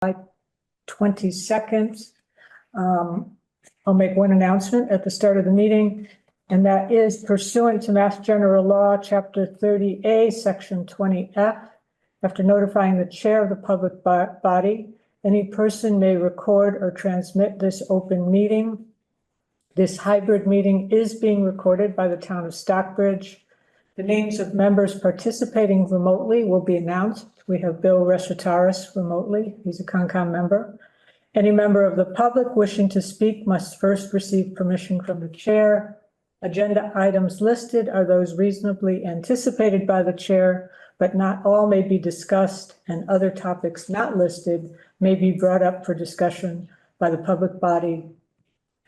22nd. I'll make one announcement at the start of the meeting, and that is pursuant to Mass General Law, Chapter 30A, Section 20F. After notifying the chair of the public body, any person may record or transmit this open meeting. This hybrid meeting is being recorded by the town of Stockbridge. The names of members participating remotely will be announced. We have Bill Resetaris remotely. He's a Concom member. Any member of the public wishing to speak must first receive permission from the chair. Agenda items listed are those reasonably anticipated by the chair, but not all may be discussed, and other topics not listed may be brought up for discussion by the public body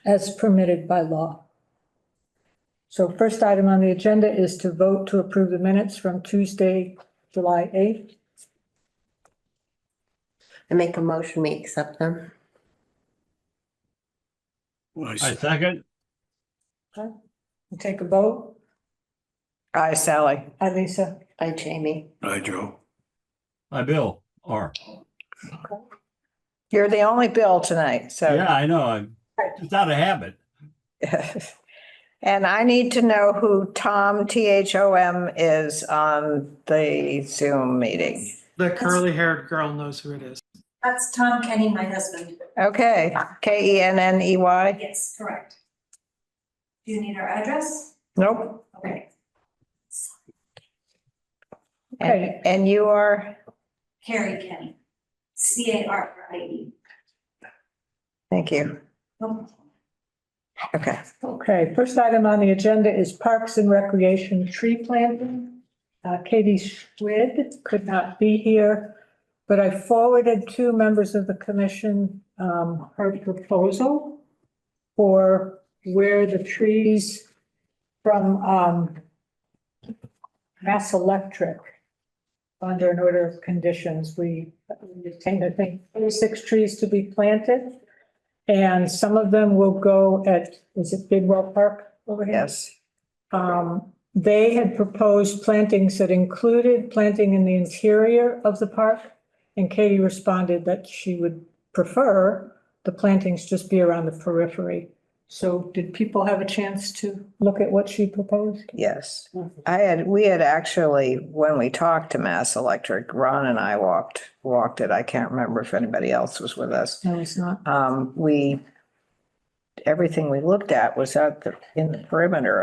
as permitted by law. So first item on the agenda is to vote to approve the minutes from Tuesday, July 8th. I make a motion, we accept them. I second. Okay. We'll take a vote. Aye, Sally. Hi, Lisa. By Jamie. Hi, Joe. Hi, Bill. R. You're the only Bill tonight, so. Yeah, I know. I'm just out of habit. And I need to know who Tom, Thom, is on the Zoom meeting. The curly-haired girl knows who it is. That's Tom Kenny, my husband. Okay, Kenney? Yes, correct. Do you need our address? Nope. Okay. Okay. And you are? Carrie Kenny. C-A-R-R-I-E. Thank you. Okay. Okay, first item on the agenda is Parks and Recreation tree planting. Katie Schwid could not be here, but I forwarded to members of the commission her proposal for where the trees from Mass Electric under an order of conditions. We obtained, I think, 36 trees to be planted. And some of them will go at, is it Bidwell Park over here? Yes. They had proposed plantings that included planting in the interior of the park. And Katie responded that she would prefer the plantings just be around the periphery. So did people have a chance to look at what she proposed? Yes. We had actually, when we talked to Mass Electric, Ron and I walked it. I can't remember if anybody else was with us. No, it's not. Everything we looked at was in the perimeter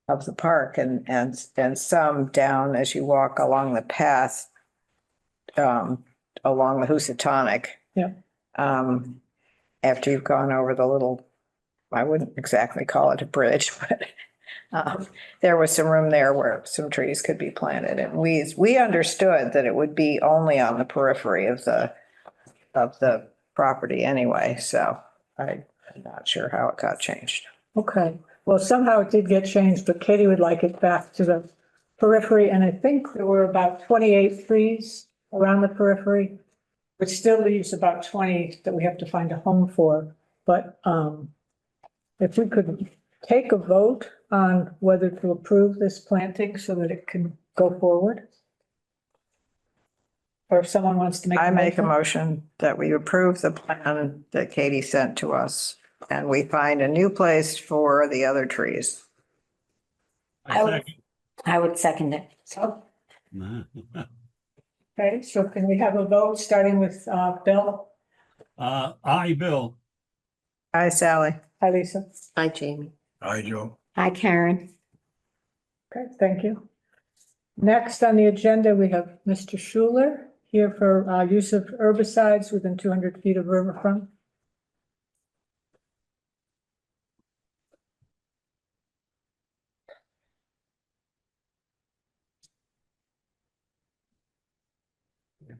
of the park and some down as you walk along the path, along the Housatonic. Yeah. After you've gone over the little, I wouldn't exactly call it a bridge, but there was some room there where some trees could be planted. And we understood that it would be only on the periphery of the property anyway. So I'm not sure how it got changed. Okay, well, somehow it did get changed, but Katie would like it back to the periphery. And I think there were about 28 trees around the periphery, which still leaves about 20 that we have to find a home for. But if we could take a vote on whether to approve this planting so that it can go forward. Or if someone wants to make. I make a motion that we approve the plan that Katie sent to us and we find a new place for the other trees. I would second it. So, second. okay, so can we have a vote starting with Bill? Aye, Bill. Hi, Sally. Hi, Lisa. By Jamie. Hi, Joe. Hi, Karen. Okay, thank you. Next on the agenda, we have Mr. Schuler here for use of herbicides within 200 feet of riverfront.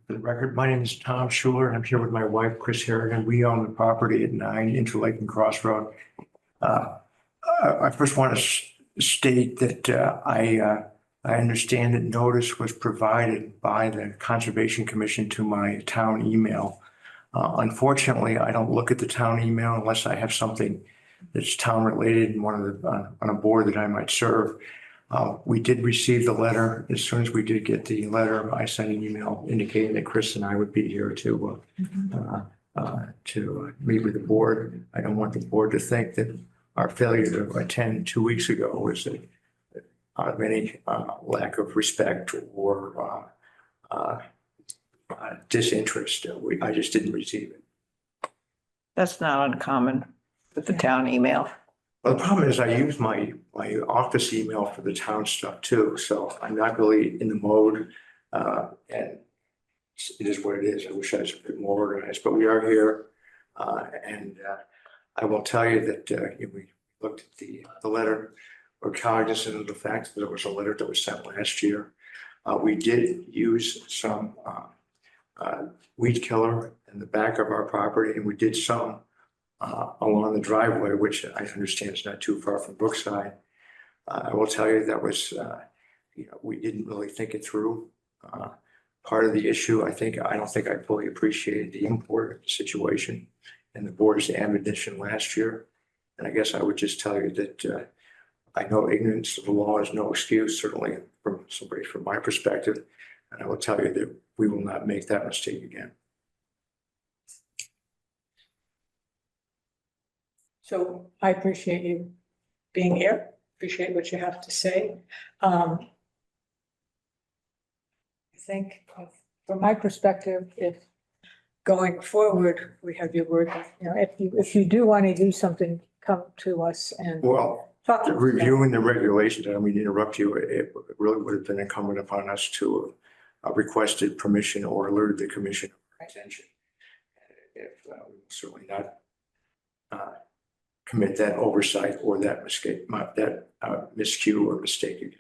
For the record, my name is Tom Schuler. I'm here with my wife, Chris Harrigan. We own the property at 9 Interlake and Crossroad. I first want to state that I understand that notice was provided by the Conservation Commission to my town email. Unfortunately, I don't look at the town email unless I have something that's town related and on a board that I might serve. We did receive the letter. As soon as we did get the letter, I sent an email indicating that Chris and I would be here to meet with the board. I don't want the board to think that our failure to attend 2 weeks ago was out of any lack of respect or disinterest. I just didn't receive it. That's not uncommon with the town email. Well, the problem is I use my office email for the town stuff too, so I'm not really in the mode. And it is what it is. I wish I was a bit more organized, but we are here. And I will tell you that we looked at the letter. We're cognizant of the fact that there was a letter that was sent last year. We did use some weed killer in the back of our property, and we did some along the driveway, which I understand is not too far from Brookside. I will tell you that was, we didn't really think it through. Part of the issue, I don't think I fully appreciated the import of the situation and the board's ammunition last year. And I guess I would just tell you that I know ignorance of the law is no excuse, certainly from somebody from my perspective. And I will tell you that we will not make that mistake again. So I appreciate you being here, appreciate what you have to say. I think from my perspective, if going forward, we have your word, if you do want to do something, come to us and Well, talk. reviewing the regulations, I don't mean to interrupt you, it really would have been incumbent upon us to have requested permission or alerted the commission of our intention. If we will certainly not commit that oversight or that mistake, miscue or mistake again.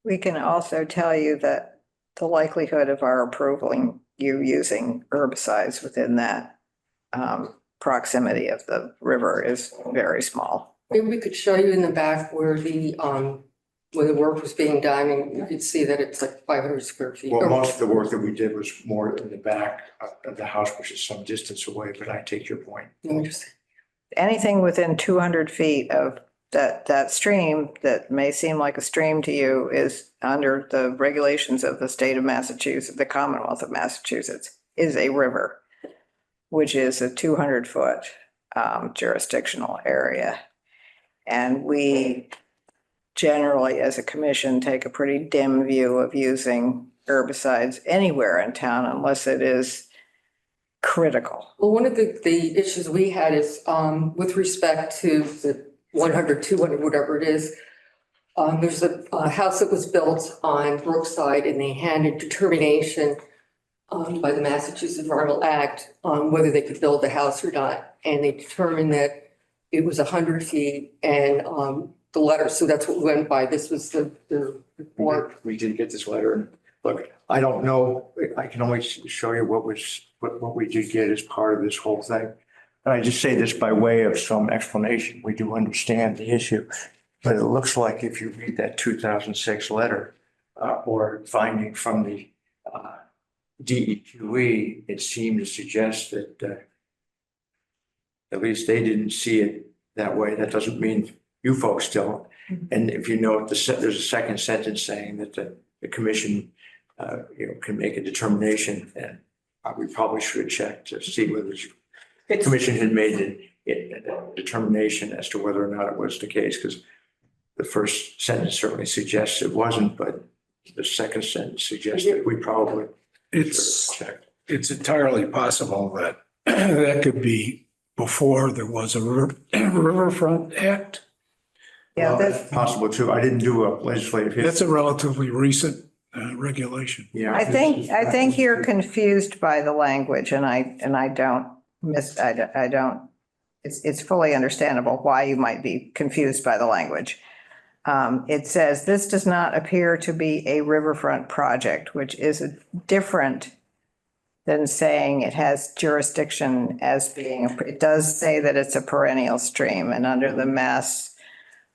We can also tell you that the likelihood of our approving you using herbicides within that proximity of the river is very small. Maybe we could show you in the back where the work was being done, and you could see that it's like 500 square feet. Well, most of the work that we did was more in the back of the house, which is some distance away, but I take your point. Anything within 200 feet of that stream that may seem like a stream to you is under the regulations of the state of Massachusetts, the Commonwealth of Massachusetts, is a river, which is a 200-foot jurisdictional area. And we generally, as a commission, take a pretty dim view of using herbicides anywhere in town unless it is critical. Well, one of the issues we had is with respect to the 100, 200, whatever it is, there's a house that was built on Brookside, and they had a determination by the Massachusetts Environmental Act on whether they could build the house or not. And they determined that it was 100 feet and the letter, so that's what we went by. This was the report. We did get this letter. And look, I don't know. I can only show you what we did get as part of this whole thing. And I just say this by way of some explanation. We do understand the issue, but it looks like if you read that 2006 letter or finding from the DEQE, it seemed to suggest that at least they didn't see it that way. That doesn't mean you folks don't. And if you note, there's a second sentence saying that the commission can make a determination, and we probably should check to see whether the commission had made a determination as to whether or not it was the case, because the first sentence certainly suggests it wasn't, but the second sentence suggests that we probably It's entirely possible that that could be before there was a Riverfront Act. Yeah, that's possible too. I didn't do a legislative history. That's a relatively recent regulation. Yeah. I think you're confused by the language, and I don't, it's fully understandable why you might be confused by the language. It says, this does not appear to be a riverfront project, which is different than saying it has jurisdiction as being, it does say that it's a perennial stream, and under the Mass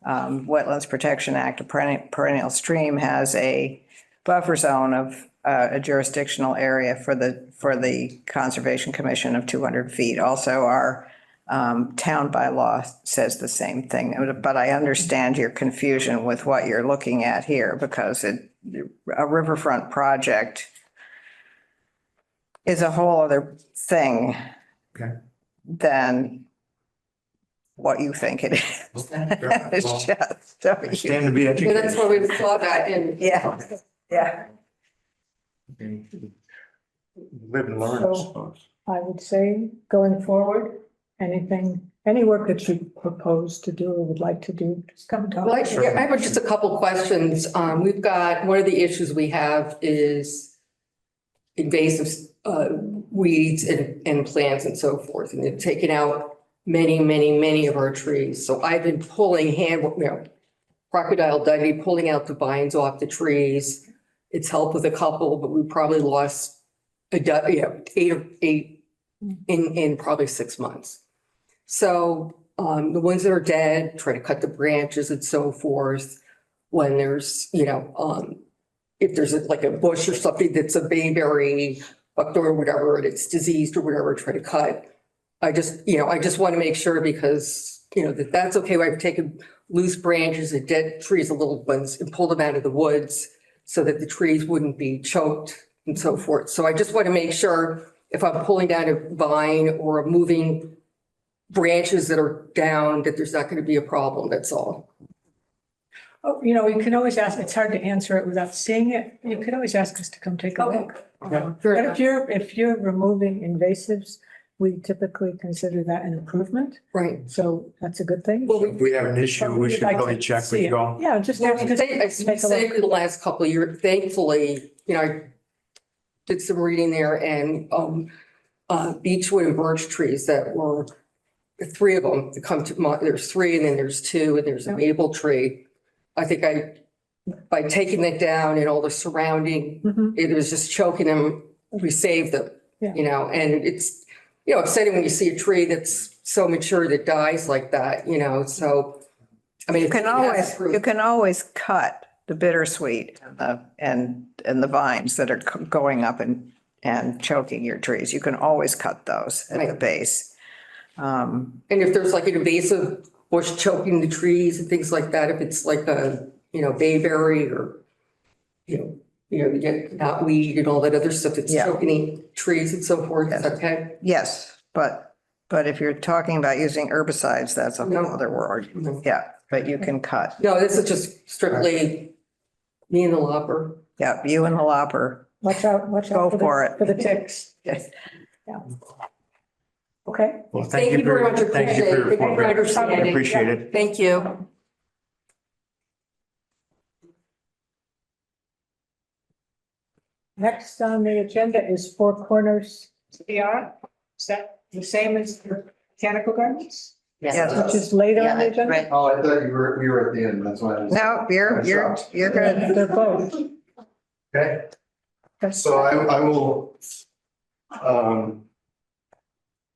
Wetlands Protection Act, a perennial stream has a buffer zone of a jurisdictional area for the Conservation Commission of 200 feet. Also, our town bylaw says the same thing, but I understand your confusion with what you're looking at here because a riverfront project is a whole other thing Okay. than what you think it is. It's Well, just, so I you- stand to be And educated. that's why we saw that in. yeah, yeah. Live and learn, I suppose. I would say going forward, any work that you propose to do or would like to do, just come talk. Well, I have just a couple questions. We've got, one of the issues we have is invasive weeds and plants and so forth, and they've taken out many of our trees. So I've been pulling Crocodile Dundee, pulling out the vines off the trees. It's helped with a couple, but we probably lost eight in probably 6 months. So the ones that are dead, try to cut the branches and so forth. When there's, if there's like a bush or something that's a bayberry, buckthorn or whatever, and it's diseased or whatever, try to cut. I just want to make sure because, that's okay. I've taken loose branches and dead trees, the little ones, and pulled them out of the woods so that the trees wouldn't be choked and so forth. So I just want to make sure if I'm pulling down a vine or moving branches that are down, that there's not going to be a problem. That's all. Oh, you can always ask, it's hard to answer it without seeing it. You could always ask us to come take a look. Fair But enough. if you're removing invasives, we typically consider that an improvement. Right. So that's a good thing. Well, If we have an issue, we should really check with you all. Yeah, just. I just take a say look. for the last couple of years, thankfully, I did some reading there and beechwood and birch trees that were three of them that come to there's three and then there's two and there's a maple tree. I think by taking it down and all the surrounding, Mhm. it was just choking them. We saved them, Yeah. and it's, upsetting when you see a tree that's so mature that dies like that, so. I mean, You can always cut the bittersweet and the vines that are going up and choking your trees. You can always cut those at the Right. base. And if there's like an invasive bush choking the trees and things like that, if it's like a, bayberry or, you get knotweed and all that other stuff that's Yeah. choking the trees and so forth, is that okay? Yes, but if you're talking about using herbicides, that's a whole No. other world. No, Yeah, but you can cut. this is just strictly me and the lopper. Yeah, you and the lopper. Watch out Go for it. For the ticks. Yes. Okay. Well, Thank you very much. thank you for your Appreciate it. Thank you for understanding. I appreciate it. Thank you. Next on the agenda is Four Corners CR. Is that the same as the Botanical Gardens, Yes. which is later on the agenda? Right. Oh, I thought we were at the end, that's why I was. No, you're good. They're both. Okay, so I will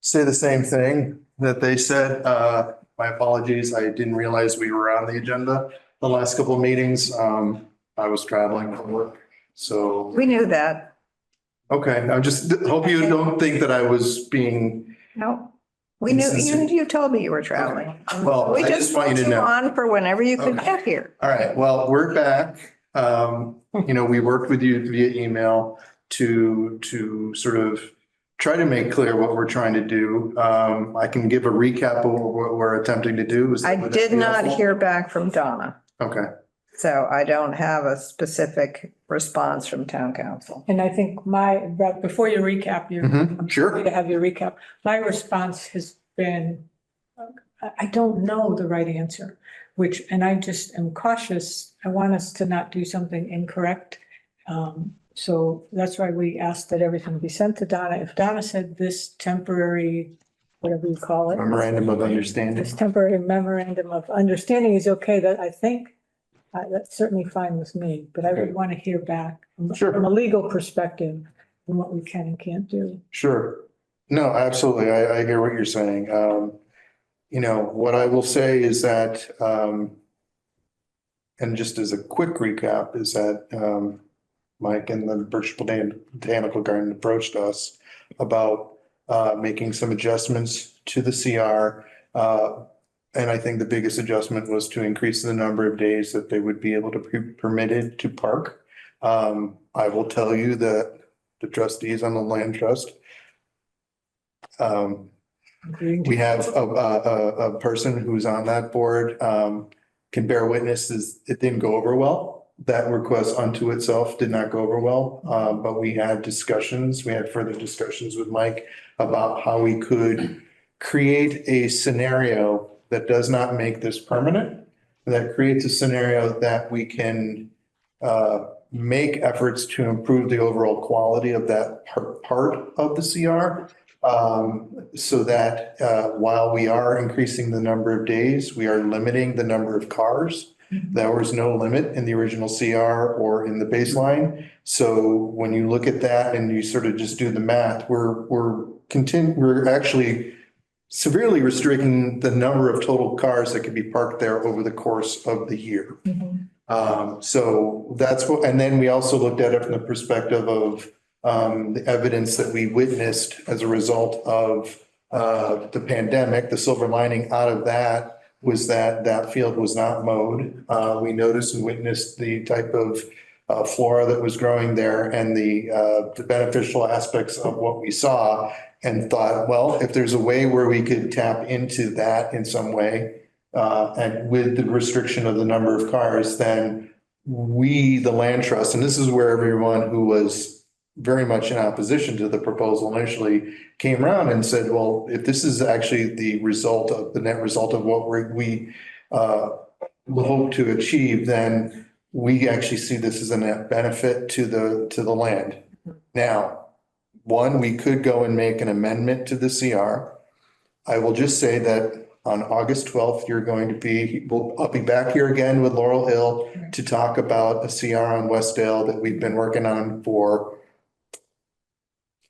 say the same thing that they said. My apologies, I didn't realize we were on the agenda the last couple of meetings. I was traveling for work, so, We knew that. okay, I just hope you don't think that I was being, No, we knew, you told me you were traveling. well, We I just just want put you to you know. on for whenever you could Okay. get here. All right, well, we're back. We worked with you via email to sort of try to make clear what we're trying to do. I can give a recap of what we're attempting to do. I did not hear back from Donna, Okay, so I don't have a specific response from town council. And I think but before you recap, you're sure. free to have your recap. My response has been, I don't know the right answer, and I just am cautious. I want us to not do something incorrect. So that's why we asked that everything be sent to Donna. If Donna said this temporary, whatever you call it. Memorandum of understanding. This temporary memorandum of understanding is okay, that I think, that's certainly fine with me, but I Okay. would want to hear back Sure. from a legal perspective on what we can and can't do. Sure. No, absolutely. I hear what you're saying. What I will say is that, and just as a quick recap, is that Mike and the Birch Botanical Garden approached us about making some adjustments to the CR. And I think the biggest adjustment was to increase the number of days that they would be able to be permitted to park. I will tell you that the trustees on the land trust, we have a person who's on that board, can bear witness is it didn't go over well. That request unto itself did not go over well, but we had further discussions with Mike about how we could create a scenario that does not make this permanent, that creates a scenario that we can make efforts to improve the overall quality of that part of the CR. So that while we are increasing the number of days, we are limiting the number of cars. There was no limit in the original CR or in the baseline. So when you look at that and you sort of just do the math, we're actually severely restricting the number of total cars that could be parked there over the course of the year. So that's what, and then we also looked at it from the perspective of the evidence that we witnessed as a result of the pandemic. The silver lining out of that was that that field was not mowed. We noticed and witnessed the type of flora that was growing there and the beneficial aspects of what we saw, and thought, well, if there's a way where we could tap into that in some way, and with the restriction of the number of cars, then we, the land trust, and this is where everyone who was very much in opposition to the proposal initially came around and said, well, if this is actually the net result of what we hope to achieve, then we actually see this as a net benefit to the land. Now, one, we could go and make an amendment to the CR. I will just say that on August 12th, I'll be back here again with Laurel Hill to talk about a CR on Westdale that we've been working on for,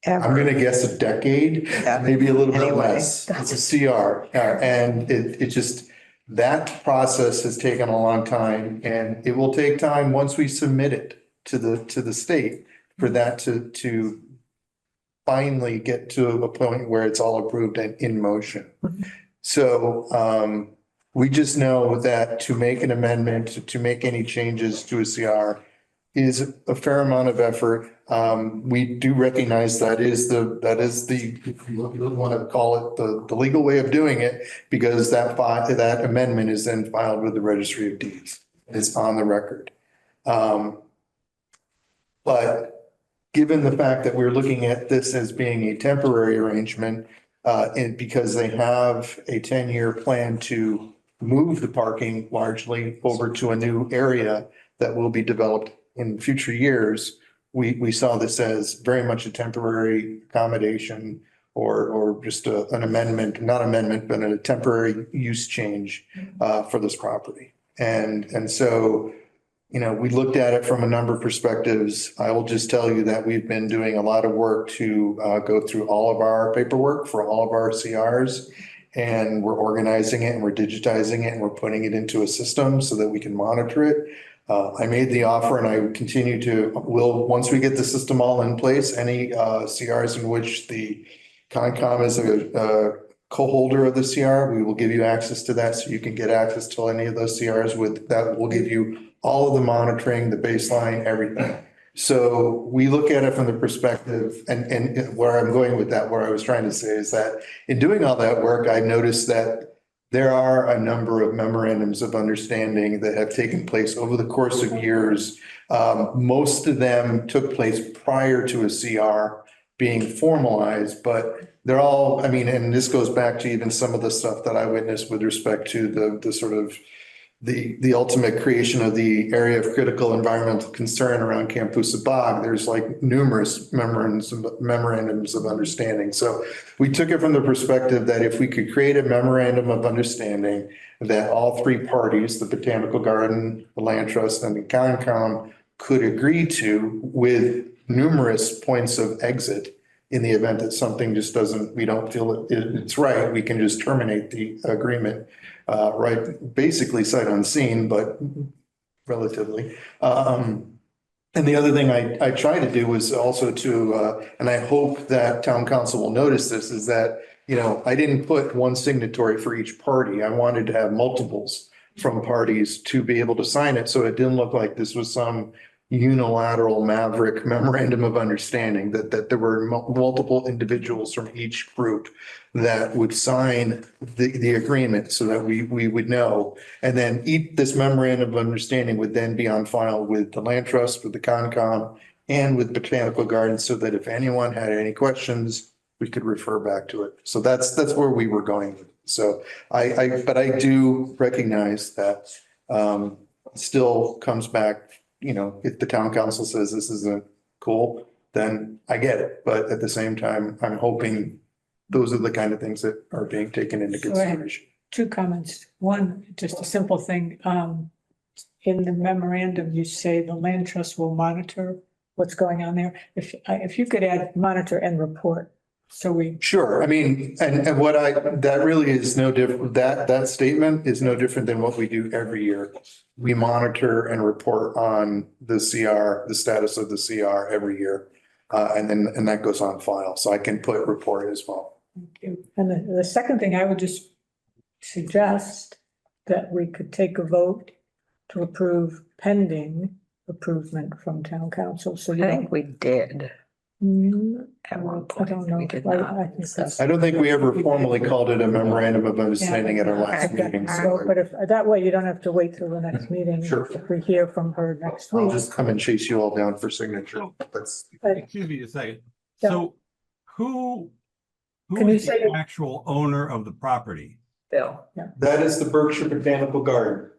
I'm going to guess a decade, maybe a little bit less. It's a CR. And it just, that process has taken a long time, and it will take time once we submit it to the state for that to finally get to a point where it's all approved and in motion. So we just know that to make an amendment, to make any changes to a CR is a fair amount of effort. We do recognize that is the, if you want to call it the legal way of doing it, because that amendment is then filed with the Registry of Deeds. It's on the record. But given the fact that we're looking at this as being a temporary arrangement, and because they have a 10-year plan to move the parking largely over to a new area that will be developed in future years, we saw this as very much a temporary accommodation or just an amendment, not amendment, but a temporary use change for this property. And so, you know, we looked at it from a number of perspectives. I will just tell you that we've been doing a lot of work to go through all of our paperwork for all of our CRs, and we're organizing it and we're digitizing it and we're putting it into a system so that we can monitor it. I made the offer and I continue to, once we get the system all in place, any CRs in which the Concom is a co-holder of the CR, we will give you access to that so you can get access to any of those CRs. With that, we'll give you all of the monitoring, the baseline, everything. So we look at it from the perspective, and where I'm going with that, what I was trying to say is that in doing all that work, I noticed that there are a number of memorandums of understanding that have taken place over the course of years. Most of them took place prior to a CR being formalized, but they're all, I mean, and this goes back to even some of the stuff that I witnessed with respect to the sort of the ultimate creation of the area of critical environmental concern around Campusa Bog. There's like numerous memorandums of understanding. So we took it from the perspective that if we could create a memorandum of understanding that all three parties, the Botanical Garden, the Land Trust, and the Concom, could agree to, with numerous points of exit in the event that something just doesn't, we don't feel it's right, we can just terminate the agreement. Right, basically sight unseen, but relatively. And the other thing I try to do was also to, and I hope that town council will notice this, is that, I didn't put one signatory for each party. I wanted to have multiples from parties to be able to sign it. So it didn't look like this was some unilateral maverick memorandum of understanding, that there were multiple individuals from each group that would sign the agreement so that we would know. And then this memorandum of understanding would then be on file with the land trust, with the Concom, and with Botanical Gardens, so that if anyone had any questions, we could refer back to it. So that's where we were going. So but I do recognize that still comes back, if the town council says this isn't cool, then I get it. But at the same time, I'm hoping those are the kind of things that are being taken into So I have consideration. 2 comments. One, just a simple thing. In the memorandum, you say the land trust will monitor what's going on there. If you could add monitor and report, so we. Sure. I mean, and that really is no different, that statement is no different than what we do every year. We monitor and report on the CR, the status of the CR every year. And that goes on file. So I can put report as well. Thank you. And the second thing, I would just suggest that we could take a vote to approve pending approval from town council. So I you think don't. we did at one I point. don't know. We did I not. think that's. I don't think we ever formally called it a memorandum of understanding at our last Okay. meeting. So, but if, that way you don't have to wait till the next meeting. Sure. If we hear from her next I'll week. just come and chase you all down for signature. That's, Excuse me a second. Yeah. So who Can you is say the it? actual owner of the property? Bill. that is the Berkshire Botanical Garden.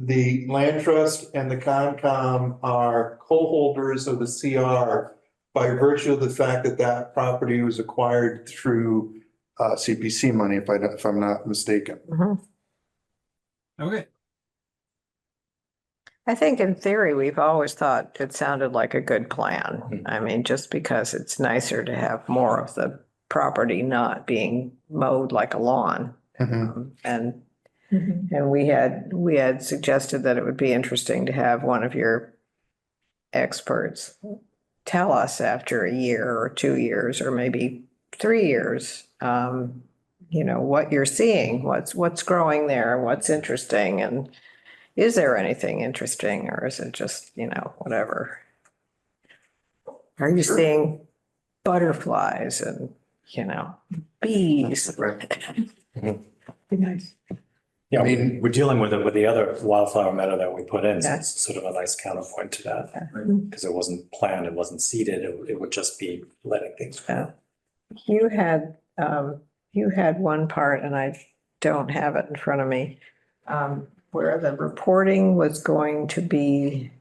The land trust and the Concom are co-holders of the CR by virtue of the fact that that property was acquired through CPC money, if I'm not mistaken. Mhm. Okay, I think in theory, we've always thought it sounded like a good plan. I mean, just because it's nicer to have more of the property not being mowed like a lawn. Mhm. And Mhm. we had suggested that it would be interesting to have one of your experts tell us after a year or 2 years, or maybe 3 years, what you're seeing, what's growing there, what's interesting, and is there anything interesting, or is it just, whatever? Are you Sure. seeing butterflies and, bees? Be nice. Yeah, I mean- we're dealing with it with the other wildflower meadow that we put in, so Yeah. it's sort of a nice counterpoint to that. Mhm. Because it wasn't planned, it wasn't seeded, it would just be letting things grow. You had one part, and I don't have it in front of me, where the reporting was going to be,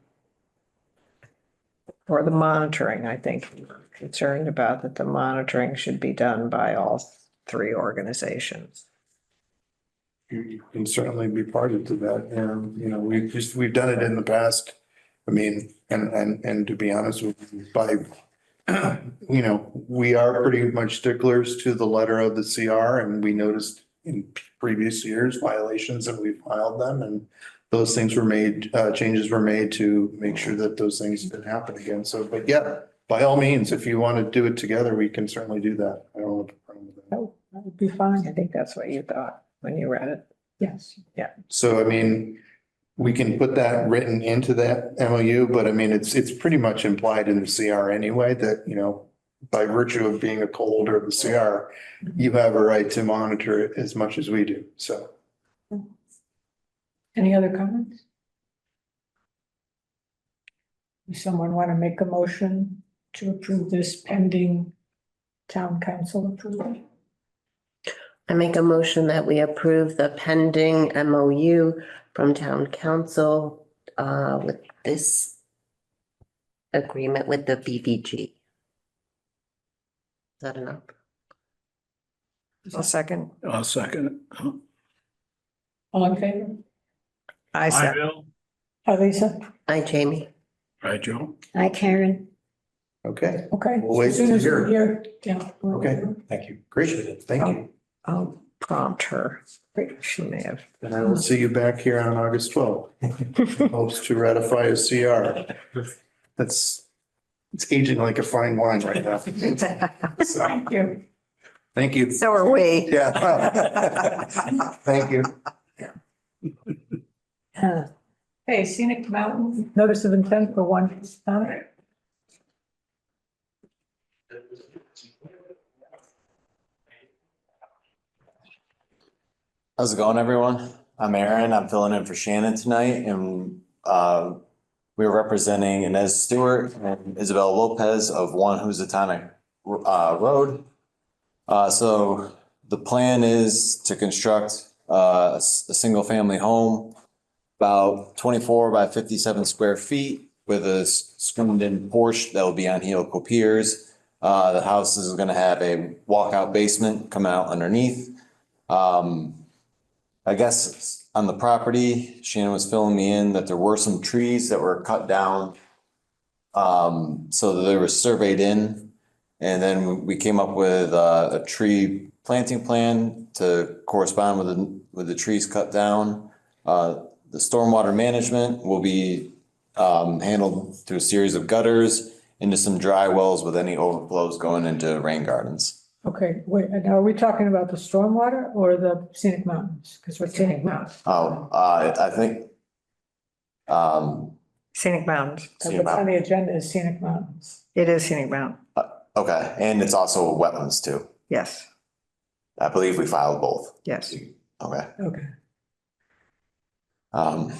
or the monitoring, I think, you were concerned about that the monitoring should be done by all 3 organizations. You can certainly be party to that. And, we've done it in the past. I mean, and to be honest with you, we are pretty much sticklers to the letter of the CR, and we noticed in previous years violations and we filed them, and those things were made, changes were made to make sure that those things didn't happen again. So, but yeah, by all means, if you want to do it together, we can certainly do that. I don't have a problem with that. That would be I fine. think that's what you thought when you read it. Yes. So, I mean, we can put that written into that MOU, but I mean, it's pretty much implied in the CR anyway, that, by virtue of being a co-holder of the CR, you have a right to monitor it as much as we do. So. Any other comments? Does someone want to make a motion to approve this pending town council approval? I make a motion that we approve the pending MOU from town council with this agreement with the BBG. Is that enough? A second. I'll second it. All in favor? I I said, Bill. Hi, Lisa. Hi, Jamie. Right, Joe? Hi, Karen. Okay. Okay. We'll wait As soon to as hear. we're here, yeah. Okay. Thank you. Great. Thank you. I'll prompt her. She may have. And I will see you back here on August 12th. Hopes to ratify a CR. It's aging like a fine wine right now. Thank you. Thank you. So are we. Yeah. Thank you. Hey, Scenic Mountain, notice of intent for one comment. How's it going, everyone? I'm Aaron. I'm filling in for Shannon tonight, and we're representing Inez Stewart and Isabel Lopez of One Housatonic Road. So the plan is to construct a single-family home, about 24 by 57 square feet, with a screened-in porch that will be on helical piers. The house is going to have a walkout basement coming out underneath. I guess on the property, Shannon was filling me in that there were some trees that were cut down. So that they were surveyed in, and then we came up with a tree planting plan to correspond with the trees cut down. The stormwater management will be handled through a series of gutters into some dry wells with any overflows going into rain gardens. Okay, wait, now are we talking about the stormwater or the scenic mountains? Because we're scenic mountains. I think, Scenic Mountains. What's on the agenda is scenic mountains. It is Scenic Mountain. okay, and it's also wetlands too. Yes, I believe we filed both. yes. Okay. Okay.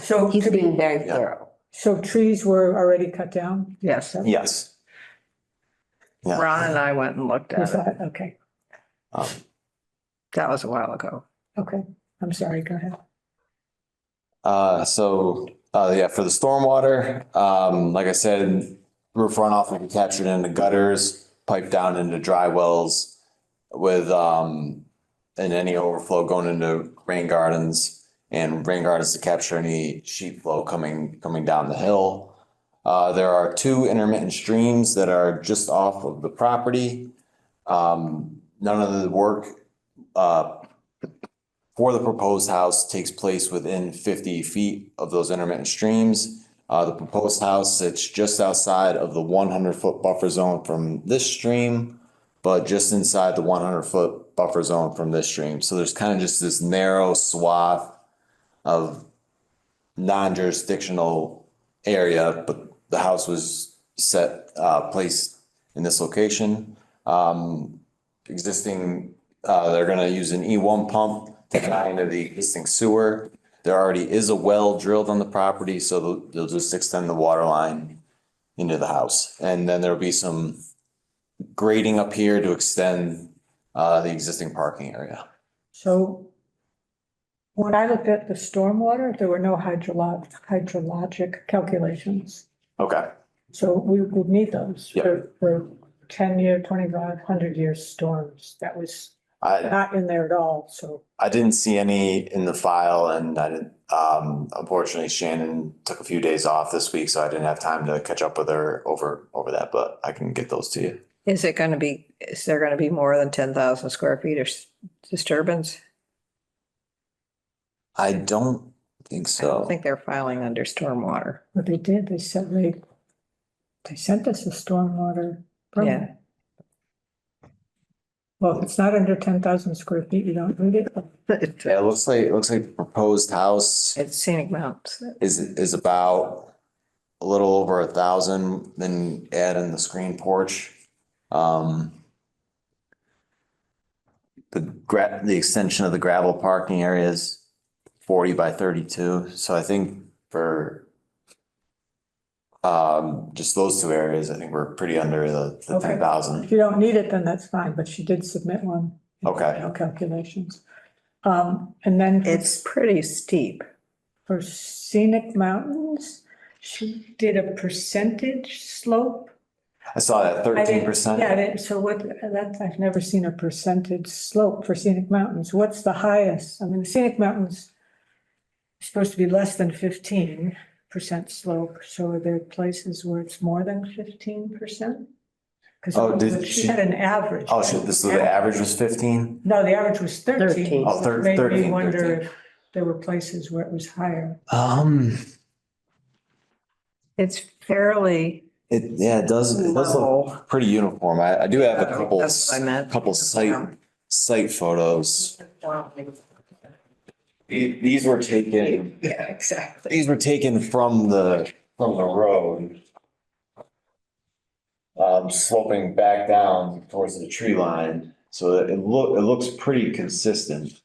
So he's being very Yeah. thorough. So trees were already cut down? Yes. Yes. Yeah. Ron and I went and looked Is at it. that, okay, That was a while ago. okay, I'm sorry, go ahead. Yeah, for the stormwater, like I said, roof runoff will be captured in the gutters, piped down into dry wells with, and any overflow going into rain gardens to capture any sheet flow coming down the hill. There are two intermittent streams that are just off of the property. None of the work, for the proposed house takes place within 50 feet of those intermittent streams. The proposed house sits just outside of the 100-foot buffer zone from this stream, but just inside the 100-foot buffer zone from this stream. So there's kind of just this narrow swath of non-jurisdictional area, but the house was placed in this location. They're gonna use an E1 pump to tie into the existing sewer. There already is a well drilled on the property, so they'll just extend the water line into the house. And then there'll be some grading up here to extend the existing parking area. So when I looked at the stormwater, there were no hydrologic calculations. Okay, So we would need those Yep. for 10-year, 25, 100-year storms. That was not in there at all, so. I didn't see any in the file, and I didn't, unfortunately Shannon took a few days off this week, so I didn't have time to catch up with her over that, but I can get those to you. Is there going to be more than 10,000 square feet of disturbance? I don't think I don't so. think they're filing under stormwater. What they did, they said they sent us a stormwater permit. Well, if it's not under 10,000 square feet, you don't need it. Yeah, it looks like proposed house It's Scenic Mountains. is about a little over 1,000, then add in the screen porch. The extension of the gravel parking area is 40 by 32, so I think for just those two areas, I think we're pretty under the Okay. 10,000. If you don't need it, then that's fine, but she did submit one. Okay. No calculations. And then It's pretty steep. for scenic mountains, she did a percentage slope. I saw that I didn't- 13%. Yeah, so I've never seen a percentage slope for scenic mountains. What's the highest? I mean, the scenic mountains are supposed to be less than 15% slope. So are there places where it's more than 15%? Oh, did She she- had an average. Oh, shit, this, so the average was 15? No, the average was 13. 13. Oh, which made me 13, wonder 13. if there were places where it was higher. It's fairly It does level. look pretty uniform. I do have a couple, That's what I meant. couple site photos. These were taken, Yeah, exactly. these were taken from the road. Sloping back down towards the tree line, so it looks pretty consistent.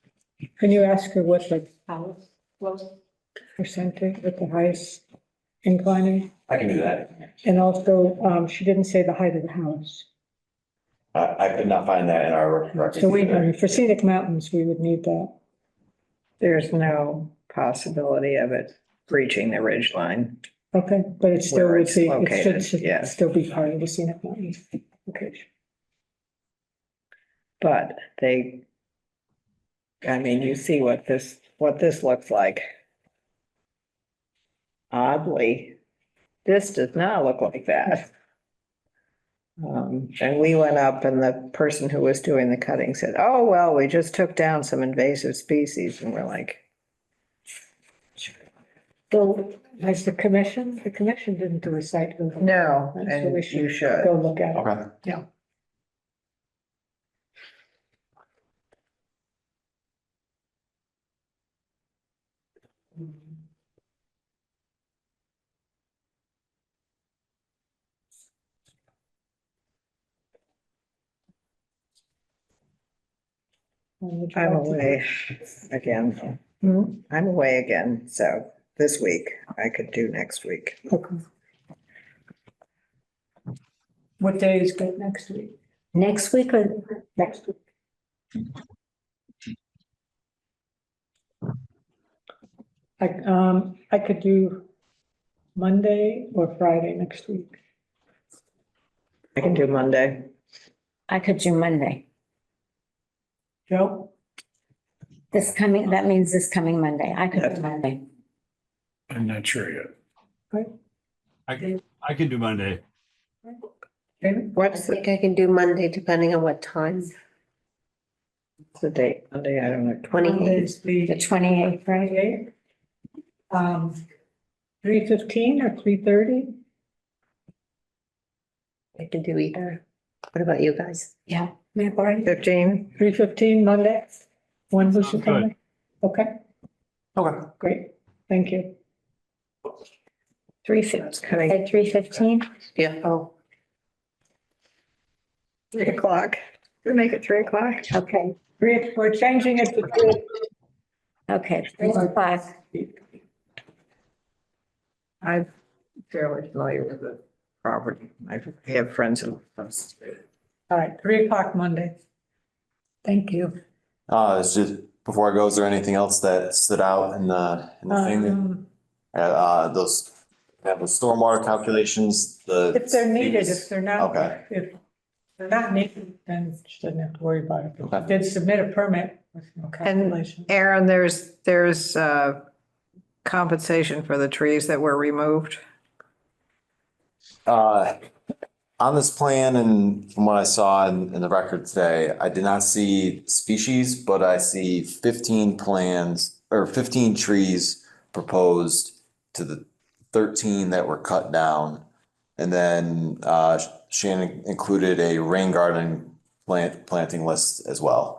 Can you ask her what the house was percentage with the highest inclining? I can do that. And also, she didn't say the height of the house. I could not find that in our records. So I either. mean, for scenic mountains, we would need that. There's no possibility of it breaching the ridge line. Okay, but it still Where would it's be, it located, should yeah. still be part of the scenic mountains. Okay. But they, I mean, you see what this looks like. Oddly, this does not look like that. And we went up and the person who was doing the cutting said, oh, well, we just took down some invasive species. And we're like, So has the commission didn't do a site visit. no, So and we you should. Go look at it. Okay. Yeah. I'm away again. Hmm? I'm away again, so this week I could do next week. Okay. What day is good next week? Next week or Next week. I could do Monday or Friday next week. I can do Monday. I could do Monday. Joe? That means this coming Monday. I could do Monday. I'm not sure yet. I can do Monday. David? I What's think I can do Monday depending on what time. the date? Monday, I don't know. 28. Monday's The the 28th, right? 28th. 3:15 or 3:30? I can do either. What about you guys? Yeah. 15? 3:15 Monday? When was Sounds your good. coming? Okay, Okay. great. Thank you. 3:15. At 3:15? Yeah. Oh. 3 o'clock. We make it 3 o'clock. Okay, We're changing it to 3. okay, 3 o'clock. I'm fairly familiar with the property. I have friends who. All right, 3 o'clock Monday. Thank you. It's just, before I go, is there anything else that stood out in the thing? Those, have the stormwater calculations, the. If they're needed, if they're not, Okay. if they're not needed, then you shouldn't have to worry about it. Okay. Did submit a permit with no calculation. Aaron, there's compensation for the trees that were removed. On this plan and from what I saw in the record today, I did not see species, but I see 15 plans or 15 trees proposed to the 13 that were cut down. And then Shannon included a rain garden planting list as well.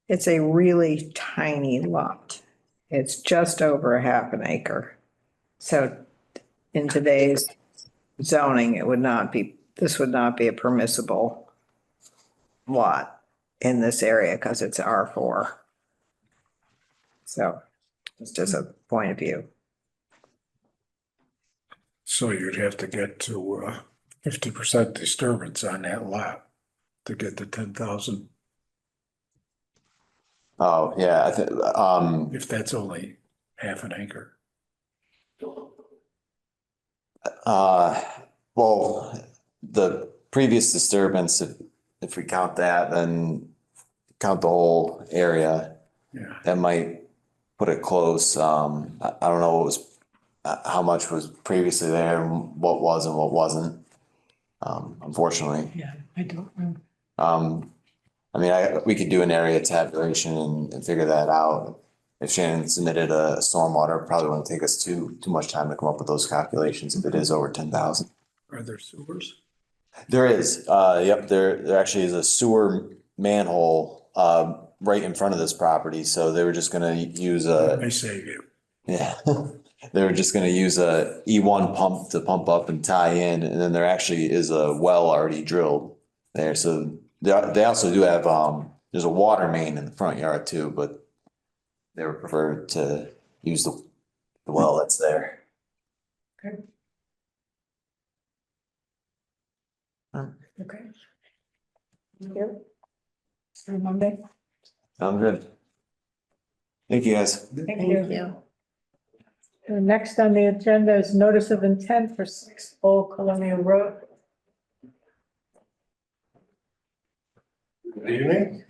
It's a really tiny lot. It's just over a half an acre. So in today's zoning, this would not be a permissible lot in this area because it's R4. So it's just a point of view. So you'd have to get to 50% disturbance on that lot to get to 10,000, Oh, yeah, if that's only half an acre. Well, the previous disturbance, if we count that, then count the whole area, Yeah. that might put it close. I don't know what was, how much was previously there and what was and what wasn't. unfortunately. Yeah, I don't know. I mean, we could do an area tabulation and figure that out. If Shannon submitted a stormwater, it probably wouldn't take us too much time to come up with those calculations if it is over 10,000. Are there sewers? There is, yep, there actually is a sewer manhole, right in front of this property, so they were just gonna use I save you. yeah. They were just gonna use a E1 pump to pump up and tie in, and then there actually is a well already drilled there, so they also do have, there's a water main in the front yard too, but they would prefer to use the well that's there. Okay. Here. See you Monday. Sounds good. Thank you, guys. Thank you. Next on the agenda is notice of intent for 6 Old Colonial Road. Good evening.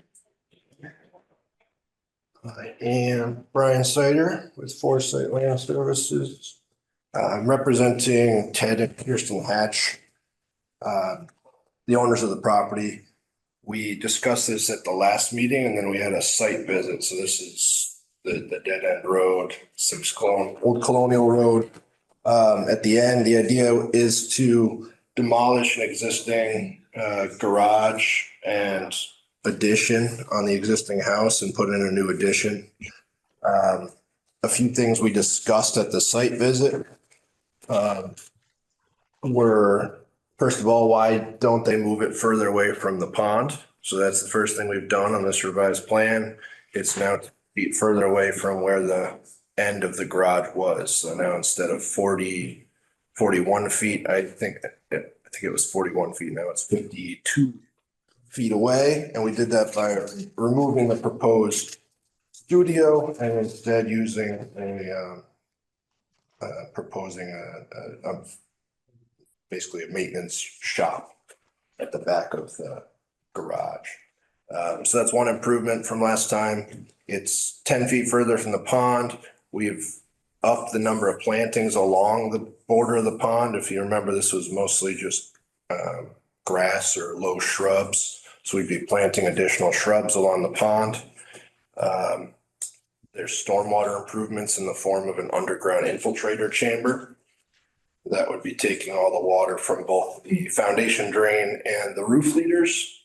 I am Brian Sider with Foresight Land Services. I'm representing Ted and Kirsten Hatch, the owners of the property. We discussed this at the last meeting and then we had a site visit. So this is the dead end road, Old Colonial Road. At the end, the idea is to demolish an existing garage and addition on the existing house and put in a new addition. A few things we discussed at the site visit were, first of all, why don't they move it further away from the pond? So that's the first thing we've done on this revised plan. It's now feet further away from where the end of the garage was. So now instead of 41 feet, I think it was 41 feet. Now it's 52 feet away. And we did that by removing the proposed studio and instead using proposing basically a maintenance shop at the back of the garage. So that's one improvement from last time. It's 10 feet further from the pond. We've upped the number of plantings along the border of the pond. If you remember, this was mostly just grass or low shrubs. So we'd be planting additional shrubs along the pond. There's stormwater improvements in the form of an underground infiltrator chamber. That would be taking all the water from both the foundation drain and the roof leaders.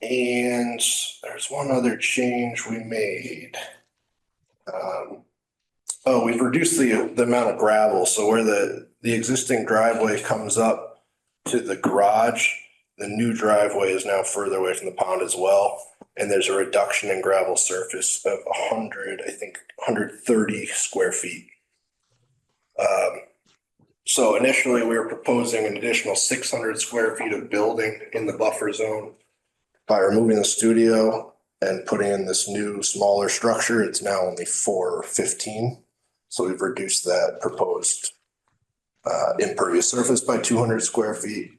And there's one other change we made. We've reduced the amount of gravel. So where the existing driveway comes up to the garage, the new driveway is now further away from the pond as well. And there's a reduction in gravel surface of 130 square feet. So initially we were proposing an additional 600 square feet of building in the buffer zone. By removing the studio and putting in this new smaller structure, it's now only 415. So we've reduced that proposed impervious surface by 200 square feet.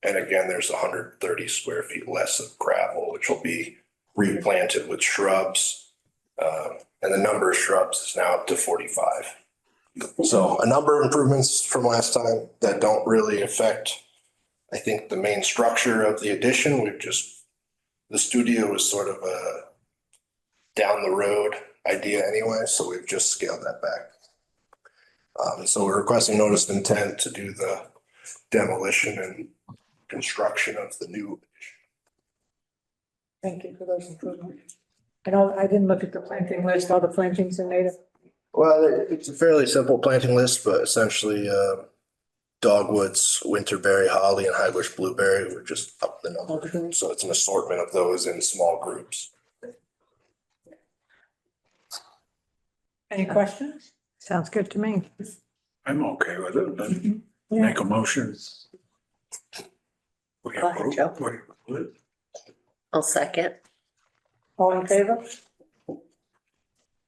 And again, there's 130 square feet less of gravel, which will be replanted with shrubs. And the number of shrubs is now up to 45. So a number of improvements from last time that don't really affect, I think, the main structure of the addition. The studio is sort of a down the road idea anyway, so we've just scaled that back. So we're requesting notice of intent to do the demolition and construction of the new. Thank you for those improvements. I didn't look at the planting list, all the plantings are native. Well, it's a fairly simple planting list, but essentially dogwoods, winterberry, holly, and high bush blueberry. We're just up the number. So it's an assortment of those in small groups. Any questions? Sounds good to me. I'm okay with it, but Yeah. make a motion. Go ahead, Joe. I'll second. All in favor?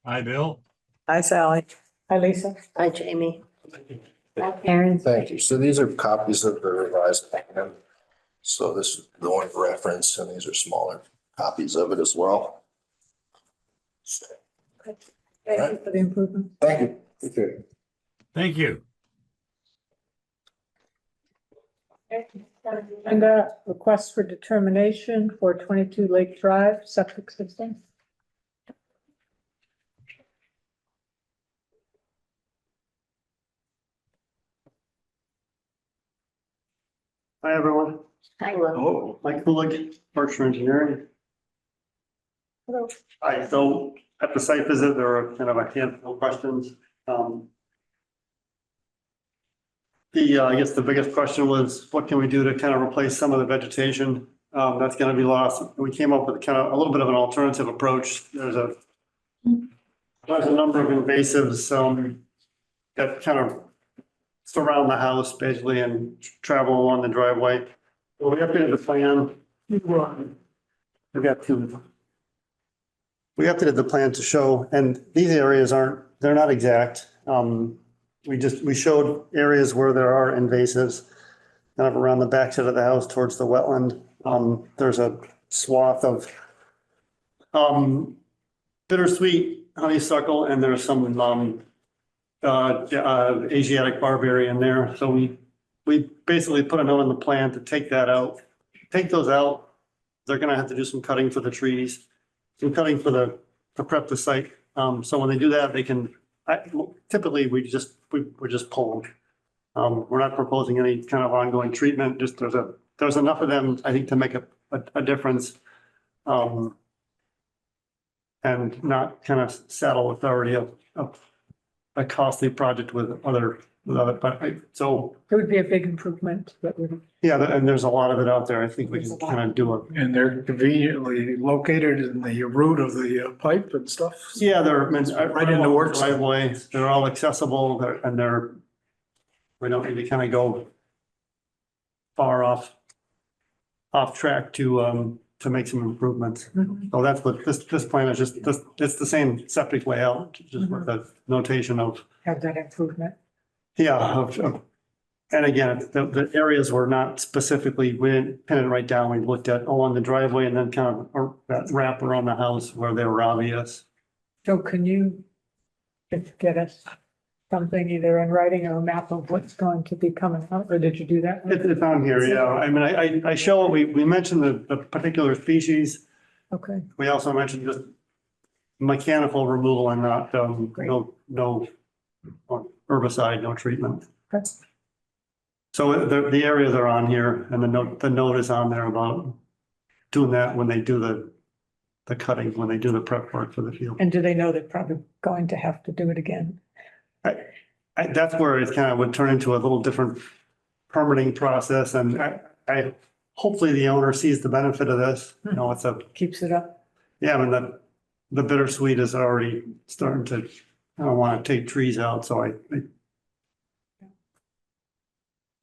Hi, Bill. Hi, Sally. Hi, Lisa. Hi, Jamie. Aaron, Thank you. So these are copies of the revised plan. So this is the one for reference, and these are smaller copies of it as well. Thank you for the improvement. Thank you. Okay. Thank you. And request for determination for 22 Lake Drive septic system. Hi, everyone. Hi. Oh, Mike Kulik, Berkshire Engineering. Hello. Hi, so at the site visit, there were kind of a handful of questions. I guess the biggest question was, what can we do to kind of replace some of the vegetation that's going to be lost? We came up with kind of a little bit of an alternative approach. There's a number of invasives that kind of surround the house basically and travel along the driveway. Well, we updated the plan. We've got two. We updated the plan to show, and these areas they're not exact. We showed areas where there are invasives kind of around the backside of the house towards the wetland. There's a swath of bittersweet honeysuckle, and there's some Asiatic barberry in there. So we basically put a note on the plan to take that out. Take those out. They're gonna have to do some cutting for the trees, some cutting to prep the site. So when they do that, they can, typically we just pull them. We're not proposing any kind of ongoing treatment, just there's enough of them, I think, to make a difference. And not kind of saddle with already a costly project with other, but so. It would be a big improvement, but would. Yeah, and there's a lot of it out there. I think we can kind of do it. And they're conveniently located in the root of the pipe and stuff. Yeah, they're Right in the works. driveway. They're all accessible we don't need to kind of go far off track to make some improvements. So that's what this plan is just, it's the same septic layout, just with the notation of, Have that improvement. yeah, and again, the areas were not specifically, we didn't pin it right down. We looked at along the driveway and then kind of that wrap around the house where they were obvious. So can you get us something either in writing or a map of what's going to be coming out, or did you do that? It's on here, yeah. I mean, I show, we mentioned the particular species. Okay, We also mentioned just mechanical removal and not, no herbicide, no treatment. okay. So the areas are on here and the note is on there about doing that when they do the cutting, when they do the prep work for the field. And do they know they're probably going to have to do it again? That's where it kind of would turn into a little different permitting process, and I hopefully the owner sees the benefit of this. You know, Keeps it up? yeah, I mean, the bittersweet is already starting to, I don't want to take trees out, so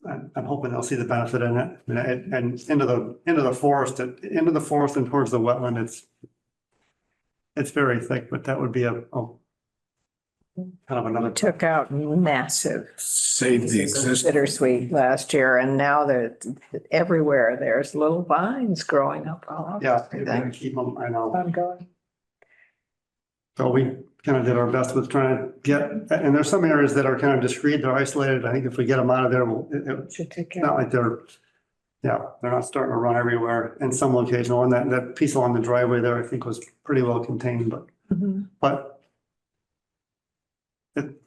I'm hoping they'll see the benefit in it. And into the forest and towards the wetland, it's very thick, but that would be a kind of another. Took out massive Save the existing. bittersweet last year, and now they're everywhere. There's little vines growing up all over. Yeah, you're everything. gonna keep them, I know. Ongoing? So we kind of did our best with trying to get, and there's some areas that are kind of discreet, they're isolated. I think if we get them out of there, it's Should take care. not like they're not starting to run everywhere in some location. And that piece along the driveway there, I think was pretty well contained, Mhm. but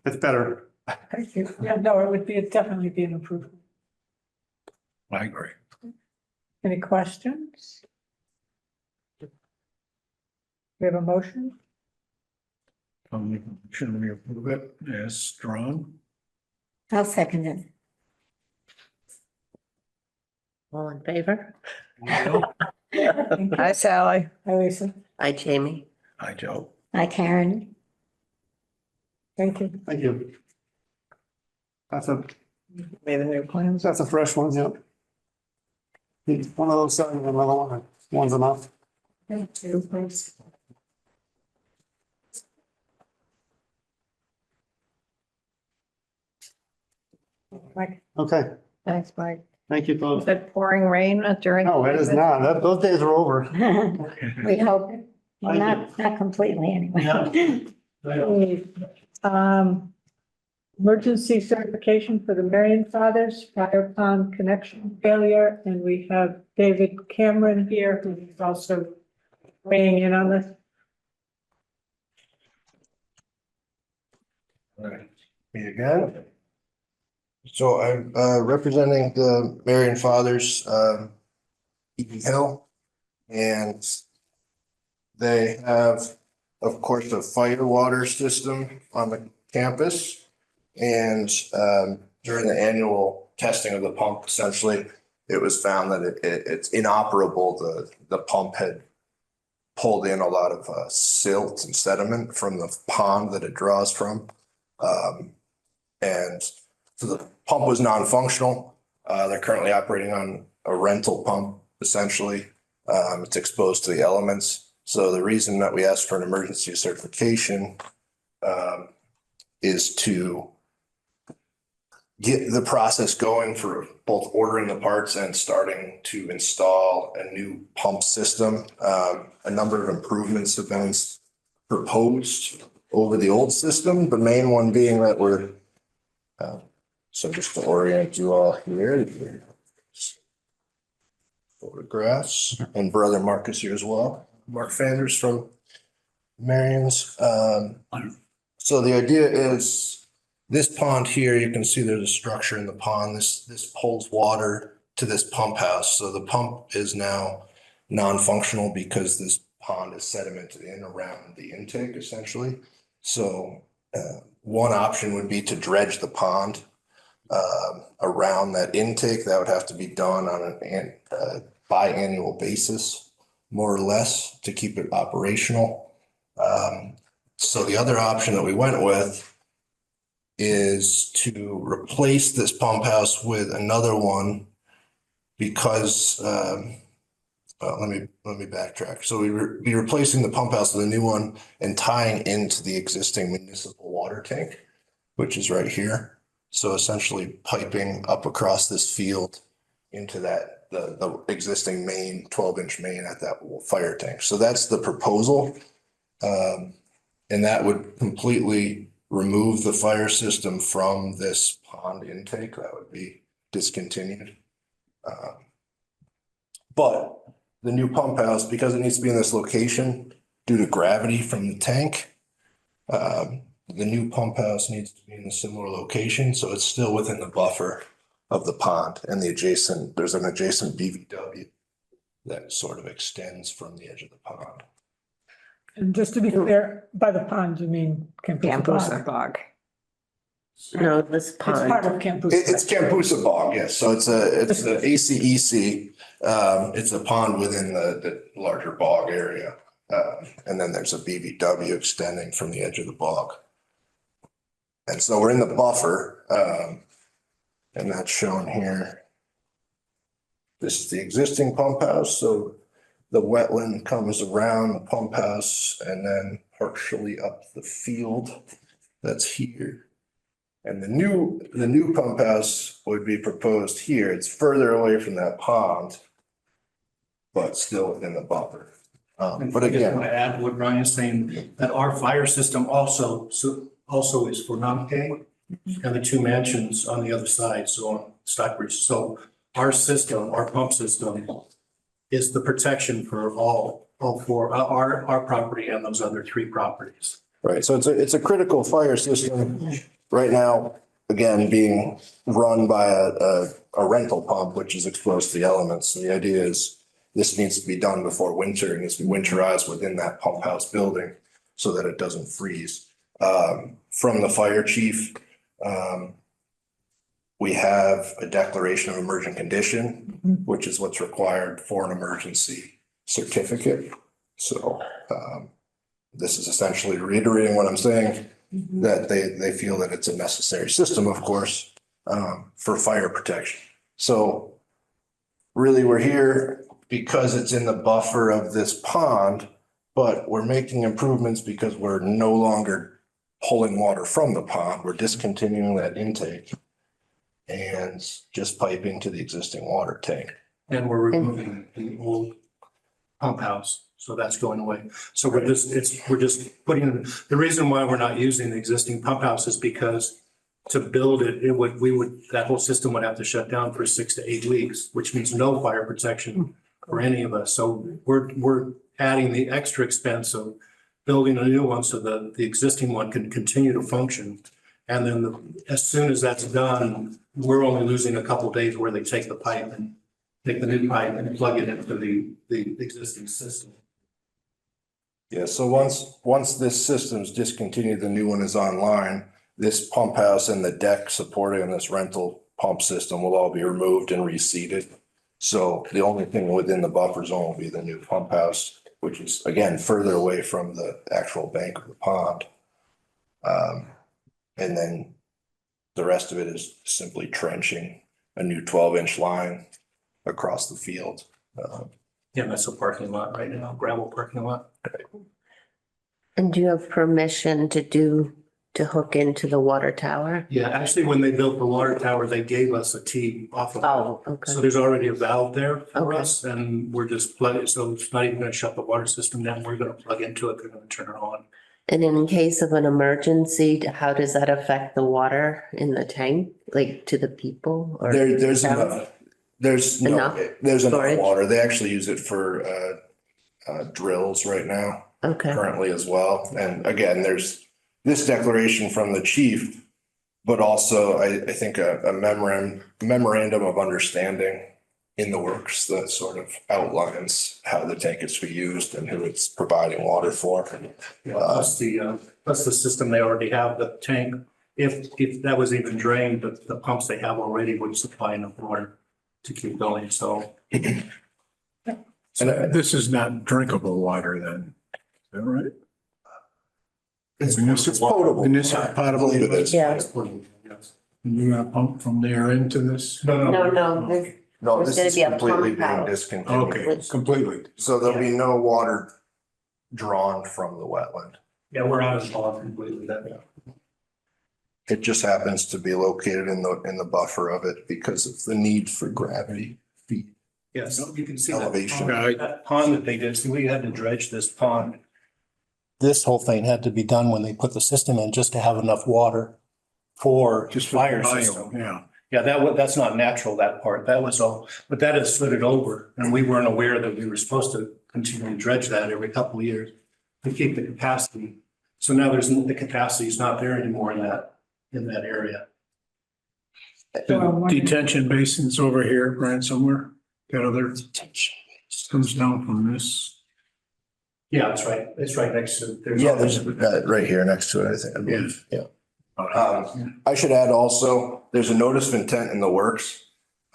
it's better. Thank you. Yeah, no, it would definitely be an improvement. I agree. Any questions? We have a motion? Should we approve it as drawn? I'll second it. All in favor? Hi, Sally. Hi, Lisa. Hi, Jamie. Hi, Joe. Hi, Karen. Thank you. Thank you. That's Made the new plans. a fresh one, yeah. One of those, another one, one's enough. Thank you. Thanks. Mike, Okay, Thanks, Mike. thank you Is both. it pouring rain during? No, it is not. Those days are over. We hope, well, Thank not completely anyway. Yeah. um, emergency certification for the Marion Fathers fire pond connection failure. And we have David Cameron here, who is also weighing in on this. All right, me again. So I'm representing the Marion Fathers, Eaton Hill. And they have, of course, a fire water system on the campus. And during the annual testing of the pump, essentially, it was found that it's inoperable. The pump had pulled in a lot of silt and sediment from the pond that it draws from. And so the pump was non-functional. They're currently operating on a rental pump, essentially. It's exposed to the elements. So the reason that we asked for an emergency certification is to get the process going for both ordering the parts and starting to install a new pump system. A number of improvements have been proposed over the old system, the main one being that we're, so just to orient you all here, photographs, and brother Marcus here as well, Mark Fanders from Marion's. So the idea is this pond here, you can see there's a structure in the pond. This pulls water to this pump house. So the pump is now non-functional because this pond is sedimented in around the intake, essentially. So one option would be to dredge the pond around that intake. That would have to be done on a biannual basis, more or less, to keep it operational. So the other option that we went with is to replace this pump house with another one because let me backtrack. So we'd be replacing the pump house with a new one and tying into the existing municipal water tank, which is right here. So essentially piping up across this field into that the existing main 12-inch main at that fire tank. So that's the proposal. And that would completely remove the fire system from this pond intake. That would be discontinued. But the new pump house, because it needs to be in this location due to gravity from the tank, the new pump house needs to be in a similar location. So it's still within the buffer of the pond and there's an adjacent BVW that sort of extends from the edge of the pond. And just to be clear, by the pond, you mean Campusa Bog. No, this It's part pond. of Campusa. It's Campusa Bog, yes. So it's a ACEC. It's a pond within the larger bog area. And then there's a BVW extending from the edge of the bog. And so we're in the buffer, and that's shown here. This is the existing pump house. So the wetland comes around the pump house and then partially up the field that's here. And the new pump house would be proposed here. It's further away from that pond, but still within the buffer. But I just again, want to add what Brian's saying, that our fire system also is for non-K and the two mansions on the other side, so on Stockbridge. So our system, our pump system is the protection for all four, our property and those other three properties. right, so it's a critical fire system right now, again, being run by a rental pump, which is exposed to the elements. So the idea is this needs to be done before winter and needs to be winterized within that pump house building so that it doesn't freeze. From the fire chief, we have a declaration of emergent condition, which is what's required for an emergency certificate. So this is essentially reiterating what I'm saying, that they feel that it's a necessary system, of course, for fire protection. So really, we're here because it's in the buffer of this pond, but we're making improvements because we're no longer pulling water from the pond. We're discontinuing that intake and just piping to the existing water tank. And we're removing the old pump house, so that's going away. So we're just putting, the reason why we're not using the existing pump house is because to build it, that whole system would have to shut down for 6 to 8 weeks, which means no fire protection for any of us. So we're adding the extra expense of building a new one so that the existing one can continue to function. And then as soon as that's done, we're only losing a couple days where they take the pipe and take the new pipe and plug it into the existing system. Yeah, so once this system's discontinued, the new one is online, this pump house and the deck supporting this rental pump system will all be removed and reseated. So the only thing within the buffer zone will be the new pump house, which is again further away from the actual bank of the pond. And then the rest of it is simply trenching a new 12-inch line across the field. Yeah, that's a parking lot right now, gravel parking lot. And do you have permission to hook into the water tower? Yeah, actually, when they built the water tower, they gave us a tee off of. Oh, okay. So there's already a valve there for Okay. us and we're just plugging, so it's not even gonna shut the water system down. We're gonna plug into it, they're gonna turn it on. And in case of an emergency, how does that affect the water in the tank, like to the people? Or There's town? enough, there's Enough enough storage? water. They actually use it for drills right now. Okay, Currently as well. And again, there's this declaration from the chief, but also I think a memorandum of understanding in the works that sort of outlines how the tank is to be used and who it's providing water for. Plus the system they already have, the tank, if that was even drained, the pumps they have already would supply enough water to keep going, so. And This is not drinkable water then, is that right? it's potable. Municipal potable. I believe it is. yeah. You're gonna pump from there into this? No, there's No, There's this gonna is be a completely pump being house. discontinued. Okay, completely. So there'll be no water drawn from the wetland. Yeah, we're out of bond completely that. It just happens to be located in the buffer of it because of the need for gravity feed. Yes, you can see that Elevation. pond that they did, so we had to dredge this pond. This whole thing had to be done when they put the system in, just to have enough water for Just Fire for system. Yeah. Yeah, that's not natural, that part. That was all, but that has slid it over and we weren't aware that we were supposed to continue to dredge that every couple of years to keep the capacity. So now the capacity is not there anymore in that area. The detention basin's over here, Brian, somewhere. That other comes down from this. Yeah, it's right. It's right next to. Yeah, there's right here next to it, I think, I believe. Yeah. I should add also, there's a notice of intent in the works.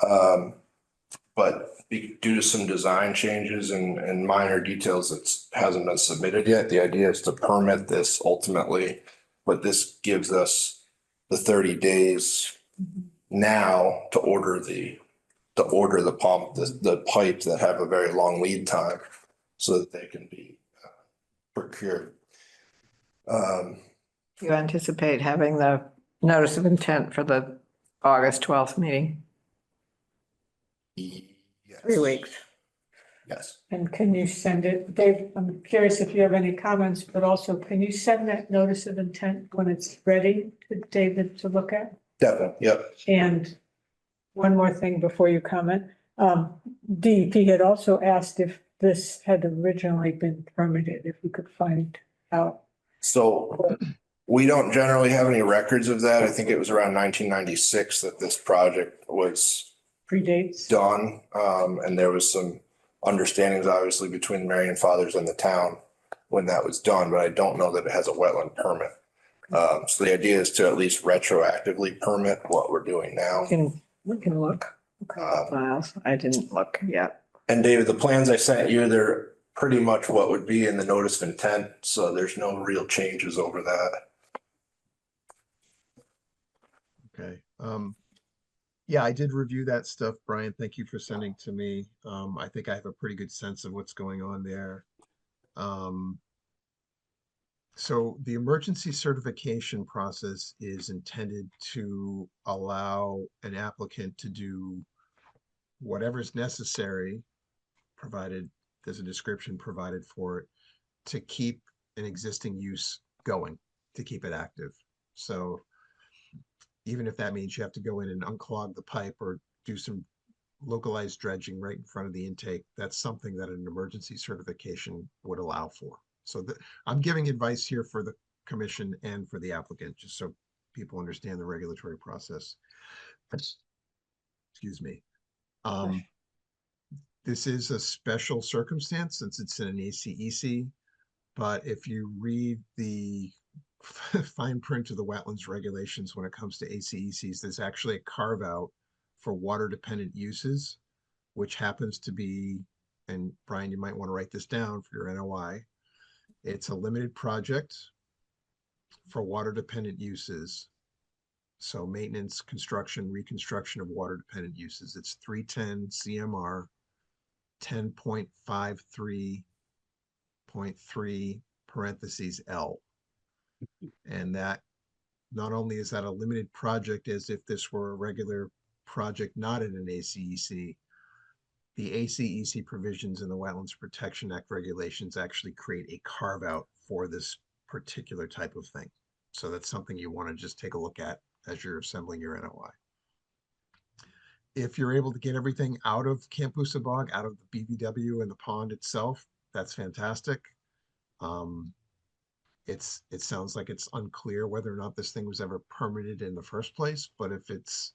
But due to some design changes and minor details that hasn't been submitted yet, the idea is to permit this ultimately. But this gives us the 30 days now to order the pump, the pipes that have a very long lead time so that they can be procured. You anticipate having the notice of intent for the August 12th meeting? Yes. 3 weeks. Yes. And can you send it, Dave, I'm curious if you have any comments, but also can you send that notice of intent when it's ready to David to look at? Definitely, yep. And one more thing before you comment. DEP had also asked if this had originally been permitted, if we could find out. So we don't generally have any records of that. I think it was around 1996 that this project was Predates. done. And there was some understandings obviously between Marion Fathers and the town when that was done, but I don't know that it has a wetland permit. So the idea is to at least retroactively permit what we're doing now. We can look. Files. I didn't look yet. And David, the plans I sent you, they're pretty much what would be in the notice of intent. So there's no real changes over that. Okay. Yeah, I did review that stuff, Brian. Thank you for sending to me. I think I have a pretty good sense of what's going on there. So the emergency certification process is intended to allow an applicant to do whatever's necessary, provided there's a description provided for it, to keep an existing use going, to keep it active. So even if that means you have to go in and unclog the pipe or do some localized dredging right in front of the intake, that's something that an emergency certification would allow for. So I'm giving advice here for the commission and for the applicant, just so people understand the regulatory process. Excuse me. This is a special circumstance since it's in an ACEC, but if you read the fine print of the wetlands regulations when it comes to ACECs, there's actually a carve out for water dependent uses, which happens to be, and Brian, you might want to write this down for your NOI. It's a limited project for water dependent uses. So maintenance, construction, reconstruction of water dependent uses. It's 310 CMR 10.53.3 parentheses L. And that not only is that a limited project as if this were a regular project not in an ACEC, the ACEC provisions in the Wetlands Protection Act regulations actually create a carve out for this particular type of thing. So that's something you want to just take a look at as you're assembling your NOI. If you're able to get everything out of Camp Bog, out of the BVW and the pond itself, that's fantastic. It sounds like it's unclear whether or not this thing was ever permitted in the first place, but if it's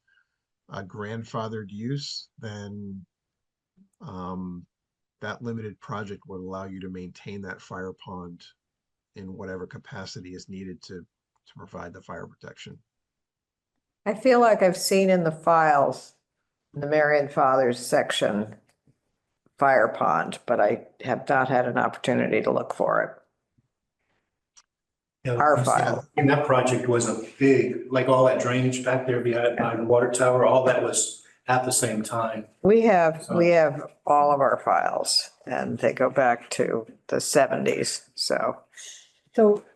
a grandfathered use, then that limited project would allow you to maintain that fire pond in whatever capacity is needed to provide the fire protection. I feel like I've seen in the files, in the Marion Fathers section, fire pond, but I have not had an opportunity to look for it. Yeah, Our file. And that project was a big, like all that drainage back there behind the water tower, all that was at the same time. We have all of our files and they go back to the 70s. So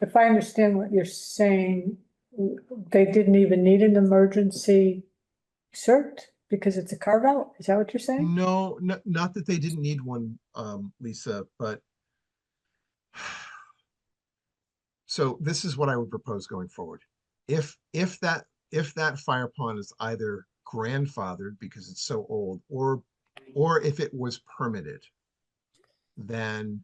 if I understand what you're saying, they didn't even need an emergency cert because it's a carve out? Is that what you're saying? No, not that they didn't need one, Lisa, but so this is what I would propose going forward. If that fire pond is either grandfathered because it's so old, or if it was permitted, then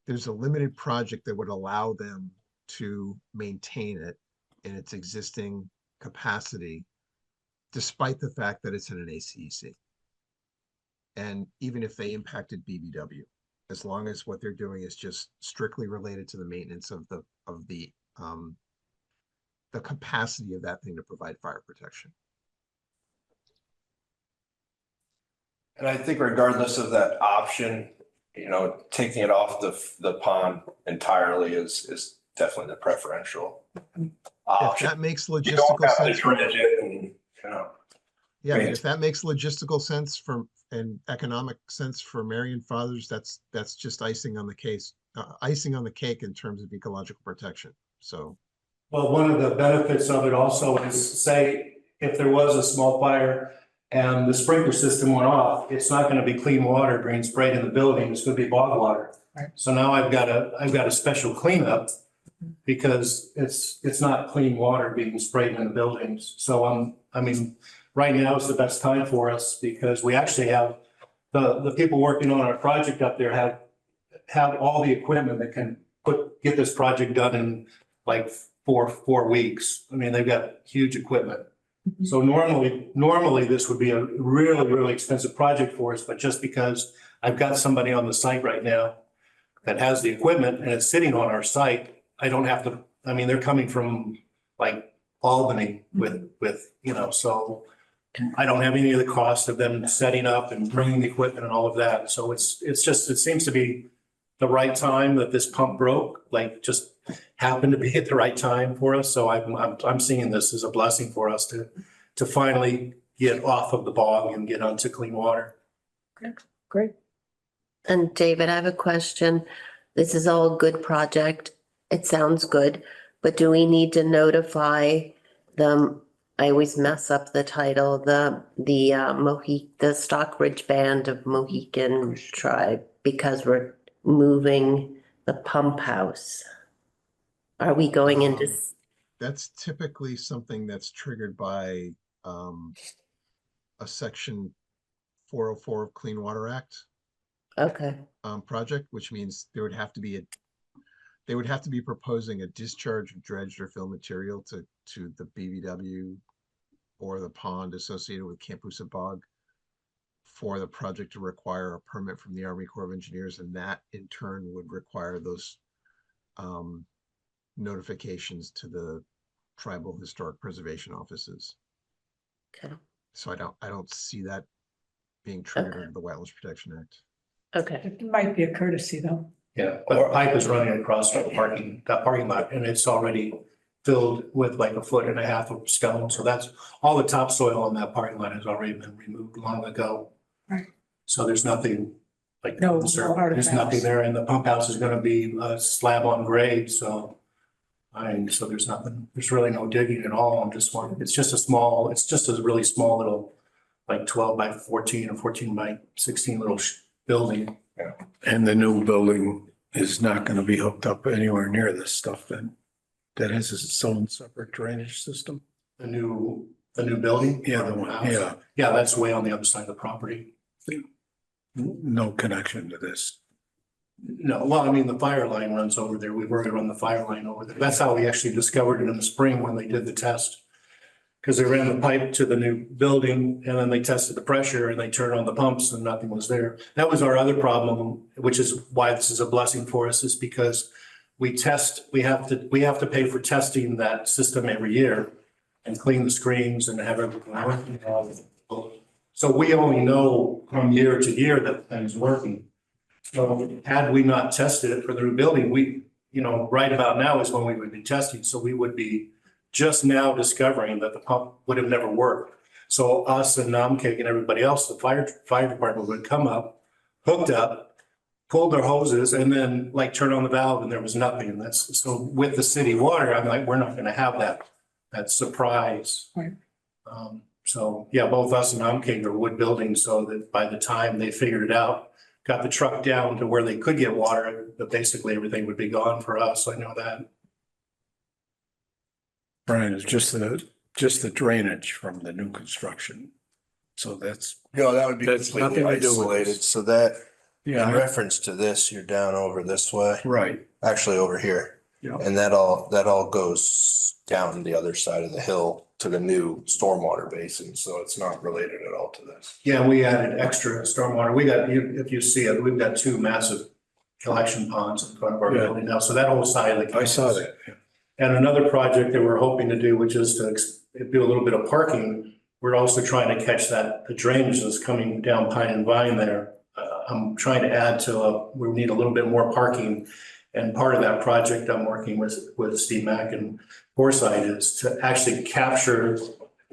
there's a limited project that would allow them to maintain it in its existing capacity, despite the fact that it's in an ACEC. And even if they impacted BBW, as long as what they're doing is just strictly related to the maintenance of the capacity of that thing to provide fire protection. And I think regardless of that option, taking it off the pond entirely is definitely the preferential option. If that makes You don't logistical have to sense. dredge it and, Yeah, I mean, if that makes logistical sense and economic sense for Marion Fathers, that's just icing on the cake in terms of ecological protection. So. Well, one of the benefits of it also is, say, if there was a small fire and the sprinkler system went off, it's not going to be clean water being sprayed in the building. It's going to be bog water. Right. So now I've got a special cleanup because it's not clean water being sprayed in the buildings. So right now is the best time for us because we actually have the people working on our project up there have all the equipment that can get this project done in like four weeks. I mean, they've got huge equipment. So normally this would be a really, really expensive project for us, but just because I've got somebody on the site right now that has the equipment and it's sitting on our site, I don't have to, they're coming from like Albany with, so I don't have any of the cost of them setting up and bringing the equipment and all of that. So it seems to be the right time that this pump broke, like just happened to be at the right time for us. So I'm seeing this as a blessing for us to finally get off of the bog and get onto clean water. Okay, great. And David, I have a question. This is all a good project. It sounds good, but do we need to notify them? I always mess up the title, the Stockbridge Band of Mohican Tribe, because we're moving the pump house. Are we going into that's typically something that's triggered by a section 404 of Clean Water Act Okay, project, which means there would have to be they would have to be proposing a discharge of dredged or fill material to the BVW or the pond associated with Campusa Bog for the project to require a permit from the Army Corps of Engineers, and that in turn would require those notifications to the tribal historic preservation offices. okay, So I don't see that being triggered under the Wetlands Protection Act. okay. It might be a courtesy though. Yeah, but pipe is running across that parking lot, and it's already filled with like 1.5 foot of stone. So that's all the topsoil on that parking lot has already been removed long ago. Right. So there's nothing like. No there's artifacts. nothing there, and the pump house is gonna be a slab on grade, so. So there's nothing, there's really no digging at all. It's just a really small little, like 12 by 14 or 14 by 16 little building. And the new building is not gonna be hooked up anywhere near this stuff then. That has its own separate drainage system. The new building? Yeah, the one, yeah, Yeah, that's way on the other side of the property. no connection to this. No, well, I mean, the fire line runs over there. We've already run the fire line over there. That's how we actually discovered it in the spring when they did the test. Because they ran the pipe to the new building and then they tested the pressure and they turned on the pumps and nothing was there. That was our other problem, which is why this is a blessing for us, is because we have to pay for testing that system every year and clean the screens and have everything working. So we only know from year to year that thing's working. So had we not tested it for the new building, right about now is when we would be testing. So we would be just now discovering that the pump would have never worked. So us and Namcake and everybody else, the fire department would come up, hooked up, pulled their hoses and then like turn on the valve and there was nothing. And so with the city water, I'm like, we're not gonna have that surprise. Right. So yeah, both us and Namcake are wood buildings, so that by the time they figured it out, got the truck down to where they could get water, but basically everything would be gone for us. I know that. Brian, it's just the drainage from the new construction. So that's, That would be That's completely nothing to do with isolated. this. So that, in yeah, reference to this, you're down over this way, right. actually over here. Yeah. And that all goes down the other side of the hill to the new stormwater basin. So it's not related at all to this. Yeah, we added extra stormwater. If you see it, we've got 2 massive collection ponds in front of our Yeah. building now. So that whole side of the. I saw that. Yeah. And another project that we're hoping to do, which is to do a little bit of parking. We're also trying to catch the drainage that's coming down Pine and Vine there. I'm trying to add we need a little bit more parking. And part of that project I'm working with Steve Mack and Foresight is to actually capture,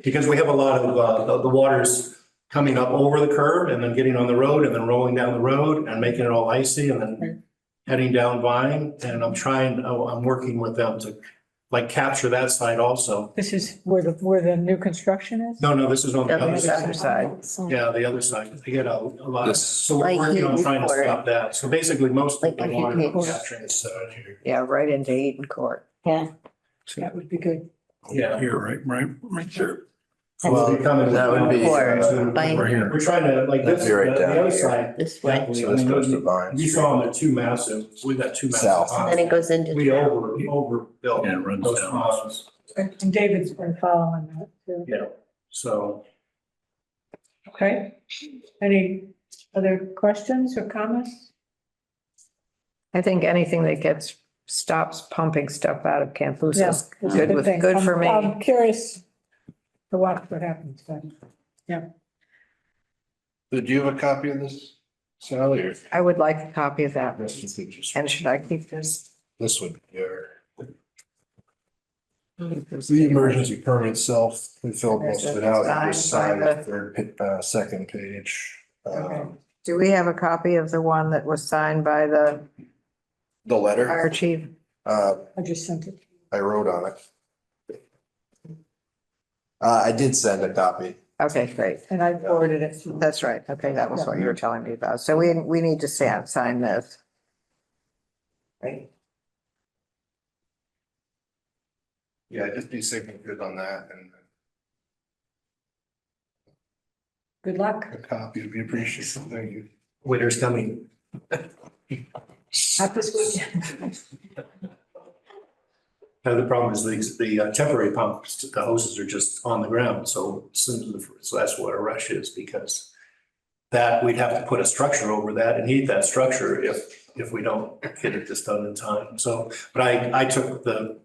because we have a lot of the waters coming up over the curb and then getting on the road and then rolling down the road and making it all icy and then heading down Vine. And I'm working with them to like capture that side also. This is where the new construction is? No, this is on the other Other side. side. Yeah, the other side. They get a lot. This- So we're Like working on Eden trying to Court. stop that. So basically most of the Like water Eden we're Court. capturing is here. Yeah, right into Eden Court. Yeah. That would be good. Yeah. Here, right there. Well, that would be, By- Right here. We're trying to, like, this, That'd be right the down other here. side. This way. definitely, So this goes to Vine You Street. saw them, they're 2 massive, we got 2 massive. South. And then it goes into. We overbuilt Yeah, it runs those down. ponds, And David's been following that too. yeah, so. Okay. Any other questions or comments? I think anything that stops pumping stuff out of Campusa Yeah, is it's a good thing. for me. I'm curious to watch what happens then. Did you have a copy of this, Sally, or I would like a copy of that. this would be just- And should I keep this? this would be your. The emergency permit itself, we filled most of it out, you just Signed signed by the second page. Okay. Do we have a copy of the one that was signed by the The letter, fire chief? I just sent it. I wrote on it. I did send a copy. Okay, great. And I forwarded it. That's right. Okay, that was what you were telling me about. So we need to sign this. Right. Yeah, just be signatures on that and Good luck. a copy would be appreciated. Thank you. Winter's coming. Happy weekend. Now, the problem is the temporary pumps, the hoses are just on the ground, so soon, so that's what a rush is, because that, we'd have to put a structure over that and heat that structure if we don't get it just done in time. So, but I took the,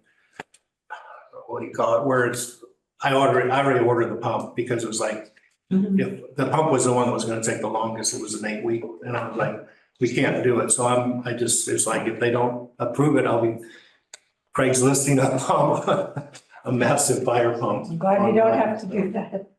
what do you call it, where it's, I already ordered the pump because it was like, if the pump was the one that was gonna take the longest, it was an 8-week, and I was like, we can't do it. So it's like, if they don't approve it, I'll be Craigslisting a pump, a massive fire pump. I'm glad you don't have to do that.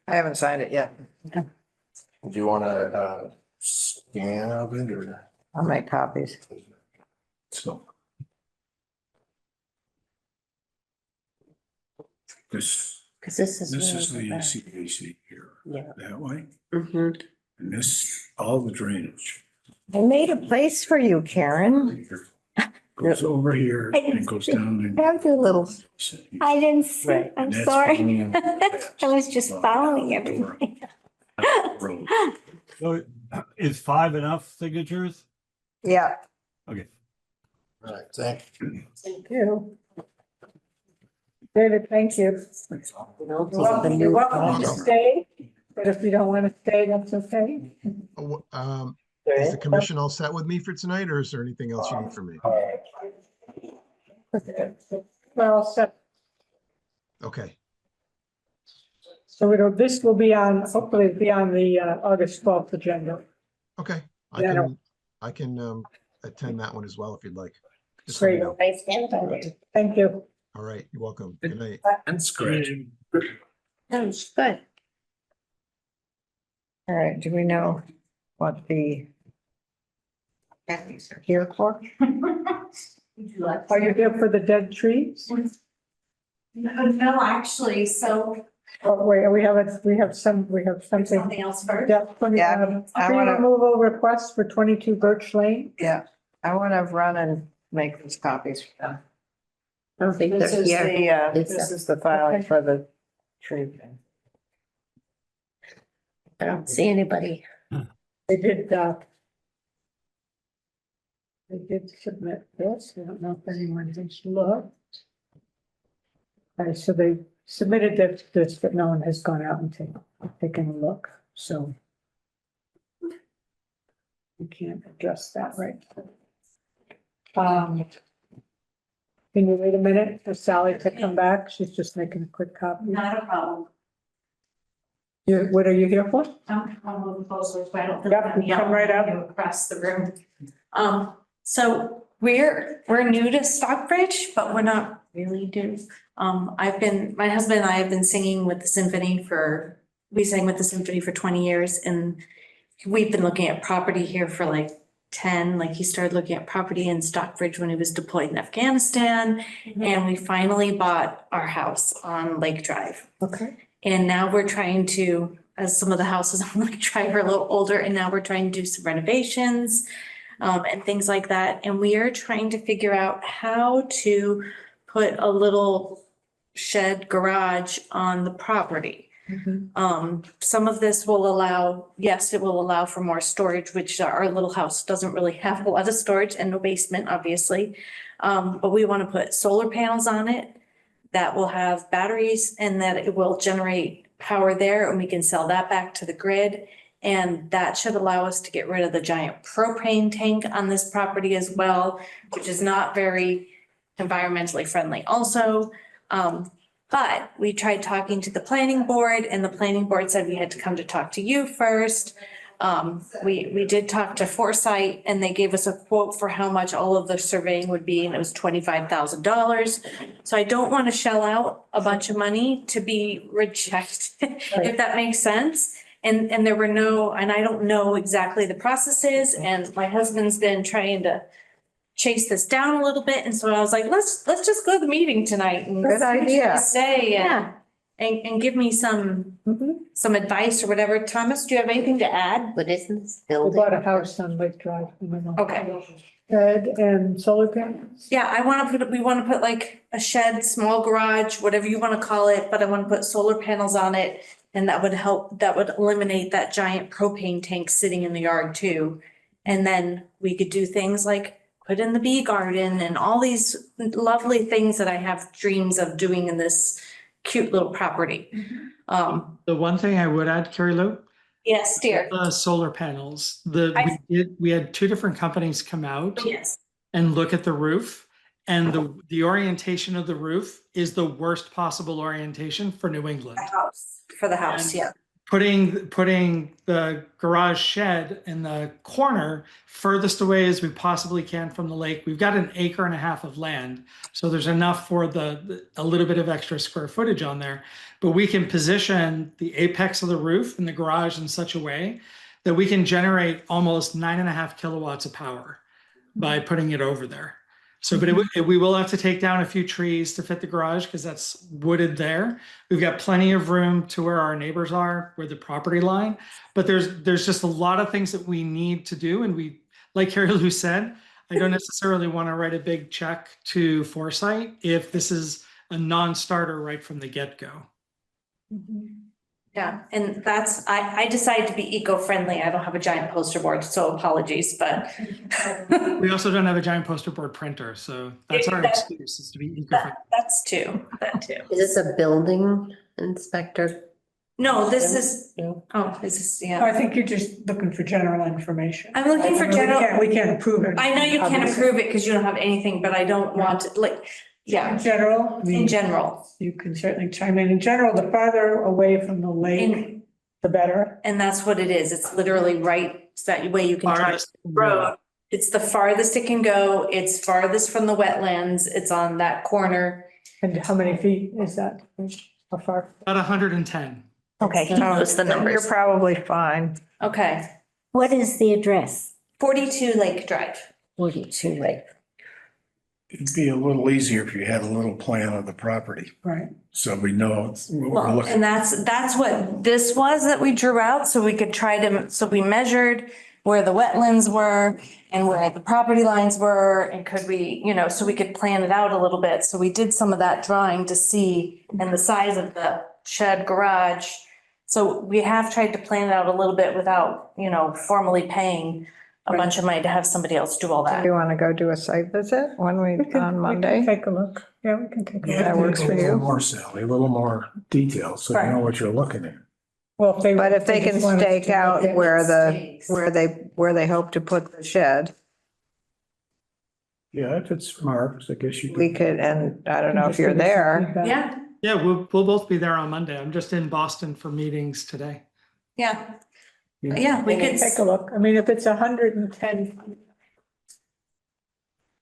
I haven't signed it yet. Do you want to scan of it or? I'll make copies. So. This, Because this is. this really is the back. CAC here. Yeah. That way. Mm-hmm. And this, all the drainage I made a place for you, Karen. goes over here and goes down. and- Have your little. I didn't see, Right. I'm And that's sorry. going I was just following everything. Road. So is 5 enough signatures? Yeah. Okay. All right, thank you. Thank you. David, thank you. You're welcome to stay, but if you don't want to stay, that's okay. Is the commission all set with me for tonight, or is there anything else you need from me? Well, so Okay, this will be on, hopefully be on the August 12th agenda. okay. Yeah. I can attend that one as well if you'd like. Just let me Great. know. Thank you. All right, you're welcome. Good night. And scratch. Sounds good. All right, do we know what the are here for? Are you here for the dead trees? No, actually, so Oh, wait, we have something. something else first. Yeah, I tree wanna- removal request for 22 Birch Lane. Yeah, I want to run and make these copies for them. I don't think This they're is here. the, this is the filing for the tree thing. I don't see anybody. They did submit this. I don't know if anyone has looked. So they submitted this, but no one has gone out and taken a look, so. We can't address that right. Can you wait a minute for Sally to come back? She's just making a quick copy. Not a problem. What are you here for? I'm moving closer, so I don't think. Yep, I'm you come right up. yelling across the room. So we're new to Stockbridge, but we're not really new. My husband and I have been singing with the symphony we sang with the symphony for 20 years, and we've been looking at property here for like 10, like he started looking at property in Stockbridge when he was deployed in Afghanistan. And we finally bought our house on Lake Drive. Okay. And now we're trying to, as some of the houses on Lake Drive are a little older, and now we're trying to do some renovations and things like that. And we are trying to figure out how to put a little shed garage on the property. Some of this will allow, yes, it will allow for more storage, which our little house doesn't really have a lot of storage and no basement, obviously. But we want to put solar panels on it. that will have batteries and that it will generate power there and we can sell that back to the grid. And that should allow us to get rid of the giant propane tank on this property as well, which is not very environmentally friendly also. But we tried talking to the planning board and the planning board said we had to come to talk to you first. We did talk to Foresight and they gave us a quote for how much all of the surveying would be, and it was $25,000. So I don't want to shell out a bunch of money to be rejected, if that makes sense. And there were no, and I don't know exactly the processes, and my husband's been trying to chase this down a little bit, and so I was like, let's just go to the meeting tonight and Good see what you idea. guys say Yeah. and give me some advice or whatever. Thomas, do you have anything to add? What is this We building? bought a house on Lake Drive. Okay. Shed and solar panels. Yeah, we want to put like a shed, small garage, whatever you want to call it, but I want to put solar panels on it. And that would help, that would eliminate that giant propane tank sitting in the yard too. And then we could do things like put in the bee garden and all these lovely things that I have dreams of doing in this cute little property. The one thing I would add, Carrie Lou, Yes, dear. solar panels, we had two different companies come out Yes. and look at the roof. And the orientation of the roof is the worst possible orientation for New England. For the house, yeah. Putting the garage shed in the corner furthest away as we possibly can from the lake. We've got 1.5 acres of land, so there's enough for a little bit of extra square footage on there. But we can position the apex of the roof in the garage in such a way that we can generate almost 9.5 kilowatts of power by putting it over there. So, but we will have to take down a few trees to fit the garage because that's wooded there. We've got plenty of room to where our neighbors are, where the property line. But there's just a lot of things that we need to do. And we, like Carrie Lou said, I don't necessarily want to write a big check to Foresight if this is a non-starter right from the get-go. Yeah, and that's, I decided to be eco-friendly. I don't have a giant poster board, so apologies, but. We also don't have a giant poster board printer, so that's our excuse, is to be eco-friendly. That too. Is this a building inspector? No, this is, is this, yeah. I think you're just looking for general information. I'm looking for general. We can't approve it. I know you can't approve it because you don't have anything, but I don't want to, like, yeah. In general? I mean, In general. You can certainly chime in. In general, the farther away from the lake, the better. And that's what it is. It's literally right, so that way you can try the road. It's the farthest it can go. It's farthest from the wetlands. It's on that corner. And how many feet is that? How far? About 110. Okay, those are the numbers. You're probably fine. Okay, What is the address? 42 Lake Drive. 42 Lake. It'd be a little easier if you had a little plan of the property, Right. so we know what we're Well, looking. and that's what this was that we drew out, so we could try to, so we measured where the wetlands were and where the property lines were, and could we, so we could plan it out a little bit. So we did some of that drawing to see, and the size of the shed garage. So we have tried to plan it out a little bit without, formally paying a bunch of money to have somebody else do all Do that. you want to go do a site visit on Monday? Take a look. Yeah, we can take a look. That works for A little you. more, Sally, a little more detail, so you know Right. what you're looking at. Well, But if they can just wanted stake to out look at- where they hope to put the shed, Yeah, if it's marked, I guess you we could. could, and I don't know if Just you're give us some there. feedback. Yeah, Yeah, we'll both be there on Monday. I'm just in Boston for meetings today. yeah. Yeah, we could. Take a look. I mean, if it's 110.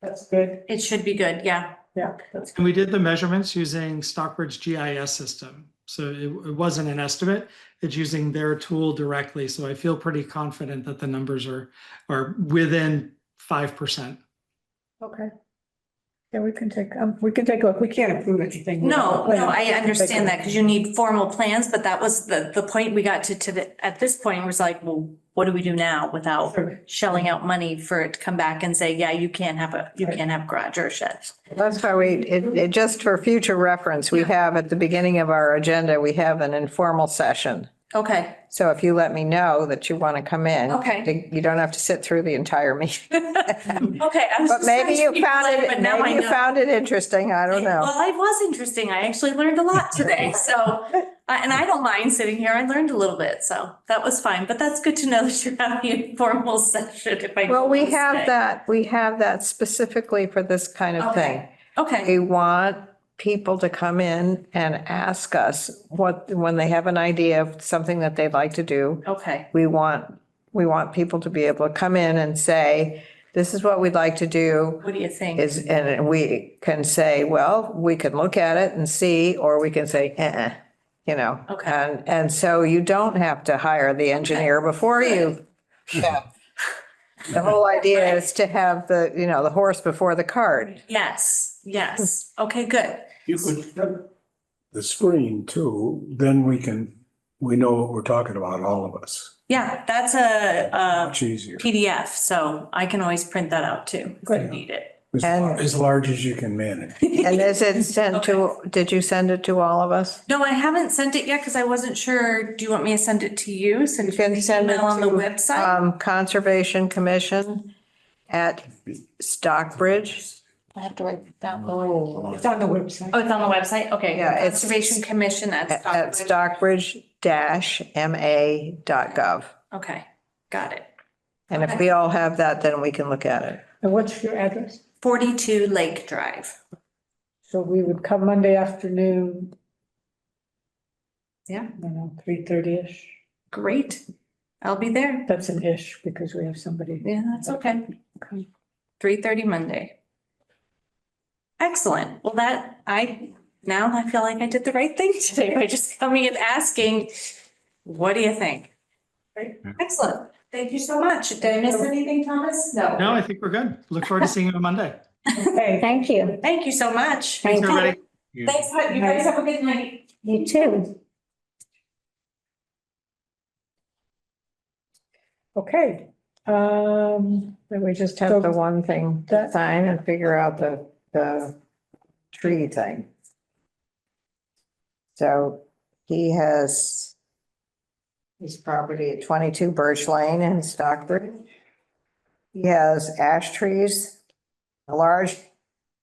That's good. It should be good, yeah. Yeah, that's And we did the measurements using Stockbridge GIS system. So it wasn't an estimate. It's using their tool directly. So I feel pretty confident that the numbers are within 5%. okay. Yeah, we can take a look. We can't approve anything. No, without a no, plan. I Take a understand look. that because you need formal plans, but that was the point we got at this point was like, well, what do we do now without Sure. shelling out money for it to come back and say, yeah, you can't have a garage or a shed. That's why just for future reference, we have at the beginning of our agenda, we have an informal session. Okay, So if you let me know that you want to come in. Okay. You don't have to sit through the entire meeting. okay. I was But just maybe trying to you be found polite, it, but now I maybe you know. found it interesting. I don't know. Well, it was interesting. I actually learned a lot today. So, and I don't mind sitting here. I learned a little bit, so that was fine. But that's good to know that you're having a formal session if I. Well, we want to have stay. that specifically for this kind of thing. Okay. We want people to come in and ask us when they have an idea of something that they'd like to do. Okay. We want people to be able to come in and say, this is what we'd like to do. What do you think? And we can say, well, we can look at it and see, or we can say, you know. Okay. And so you don't have to hire the engineer before you. Yeah. The whole idea is to have the horse before the cart. Yes. Yes. Okay, good. You could set the screen too, then we know what we're talking about, all of us. Yeah, that's a Much easier. PDF, so I can always print that out too if you need it. As large as you can manage. And is it sent did you send it to all of us? No, I haven't sent it yet because I wasn't sure. Do you want me to send it to you? Send You can send it email on the to, website? Conservation Commission at Stockbridge. I have to write it down. Oh, it's on the website. Oh, it's on the website? Okay. Yeah, it's- Conservation Commission at At Stockbridge. Stockbridge-ma.gov. Okay, got it. And if we all have that, then we can look at it. And what's your address? 42 Lake Drive. So we would come Monday afternoon, Yeah, I don't know, 3:30-ish. great. I'll be there. That's an ish because we have somebody. Yeah, that's okay. 3:30 Monday. Excellent. Well, now I feel like I did the right thing today by just coming and asking, what do you think? Great. Excellent. Thank you so much. Did I miss anything, Thomas? No, I think we're good. Look forward to seeing you on Monday. Okay, Thank you. Thank you so much. Thanks, everybody. Thanks, you guys have a good night. You too. okay. Then we just have the one thing to sign and figure out the tree thing. So he has his property at 22 Birch Lane in Stockbridge. He has ash trees. A large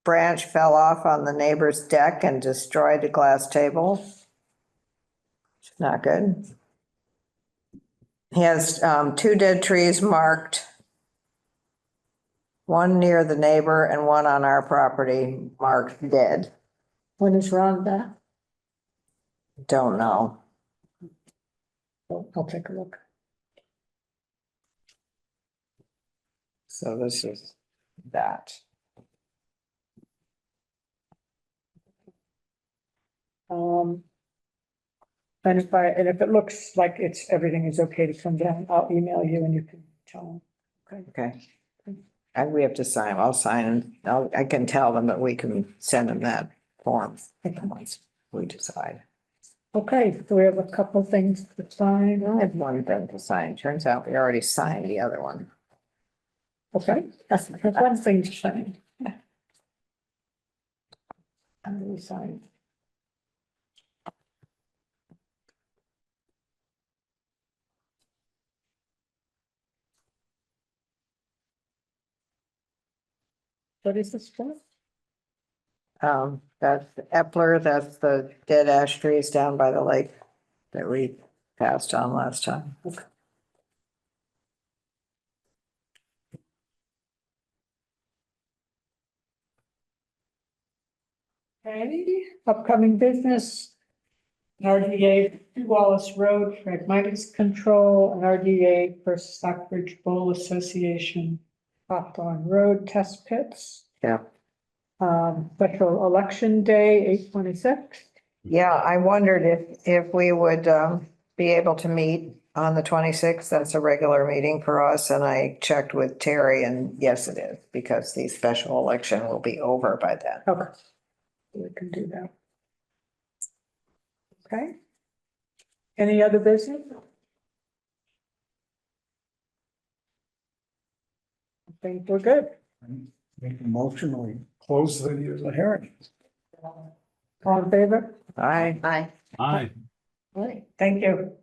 branch fell off on the neighbor's deck and destroyed a glass table. It's not good. He has 2 dead trees marked. One near the neighbor and one on our property marked dead. When is Ron back? Don't know. I'll take a look. So this is that. And if it looks like everything is okay to come down, I'll email you and you can tell them. Okay. And we have to sign. I'll sign. I can tell them that we can send them that form once we decide. Okay, so we have a couple things to sign. I have one thing to sign. Turns out we already signed the other one. Okay, that's one thing to sign. And we sign. What is this for? That's Epler, that's the dead ash trees down by the lake that we passed on last time. Okay, upcoming business. RDA Wallace Road, Fragmites Control, and RDA for Stockbridge Bowl Association, Hawthorne Road Test Pits. Yeah. Special election day, 8/26. Yeah, I wondered if we would be able to meet on the 26th. That's a regular meeting for us. And I checked with Terry and yes, it is because the special election will be over by then. Okay. We can do that. Okay. Any other business? I think we're good. Make a motion, we close the hearing. All in favor? Aye. Aye. Aye. All right, thank you.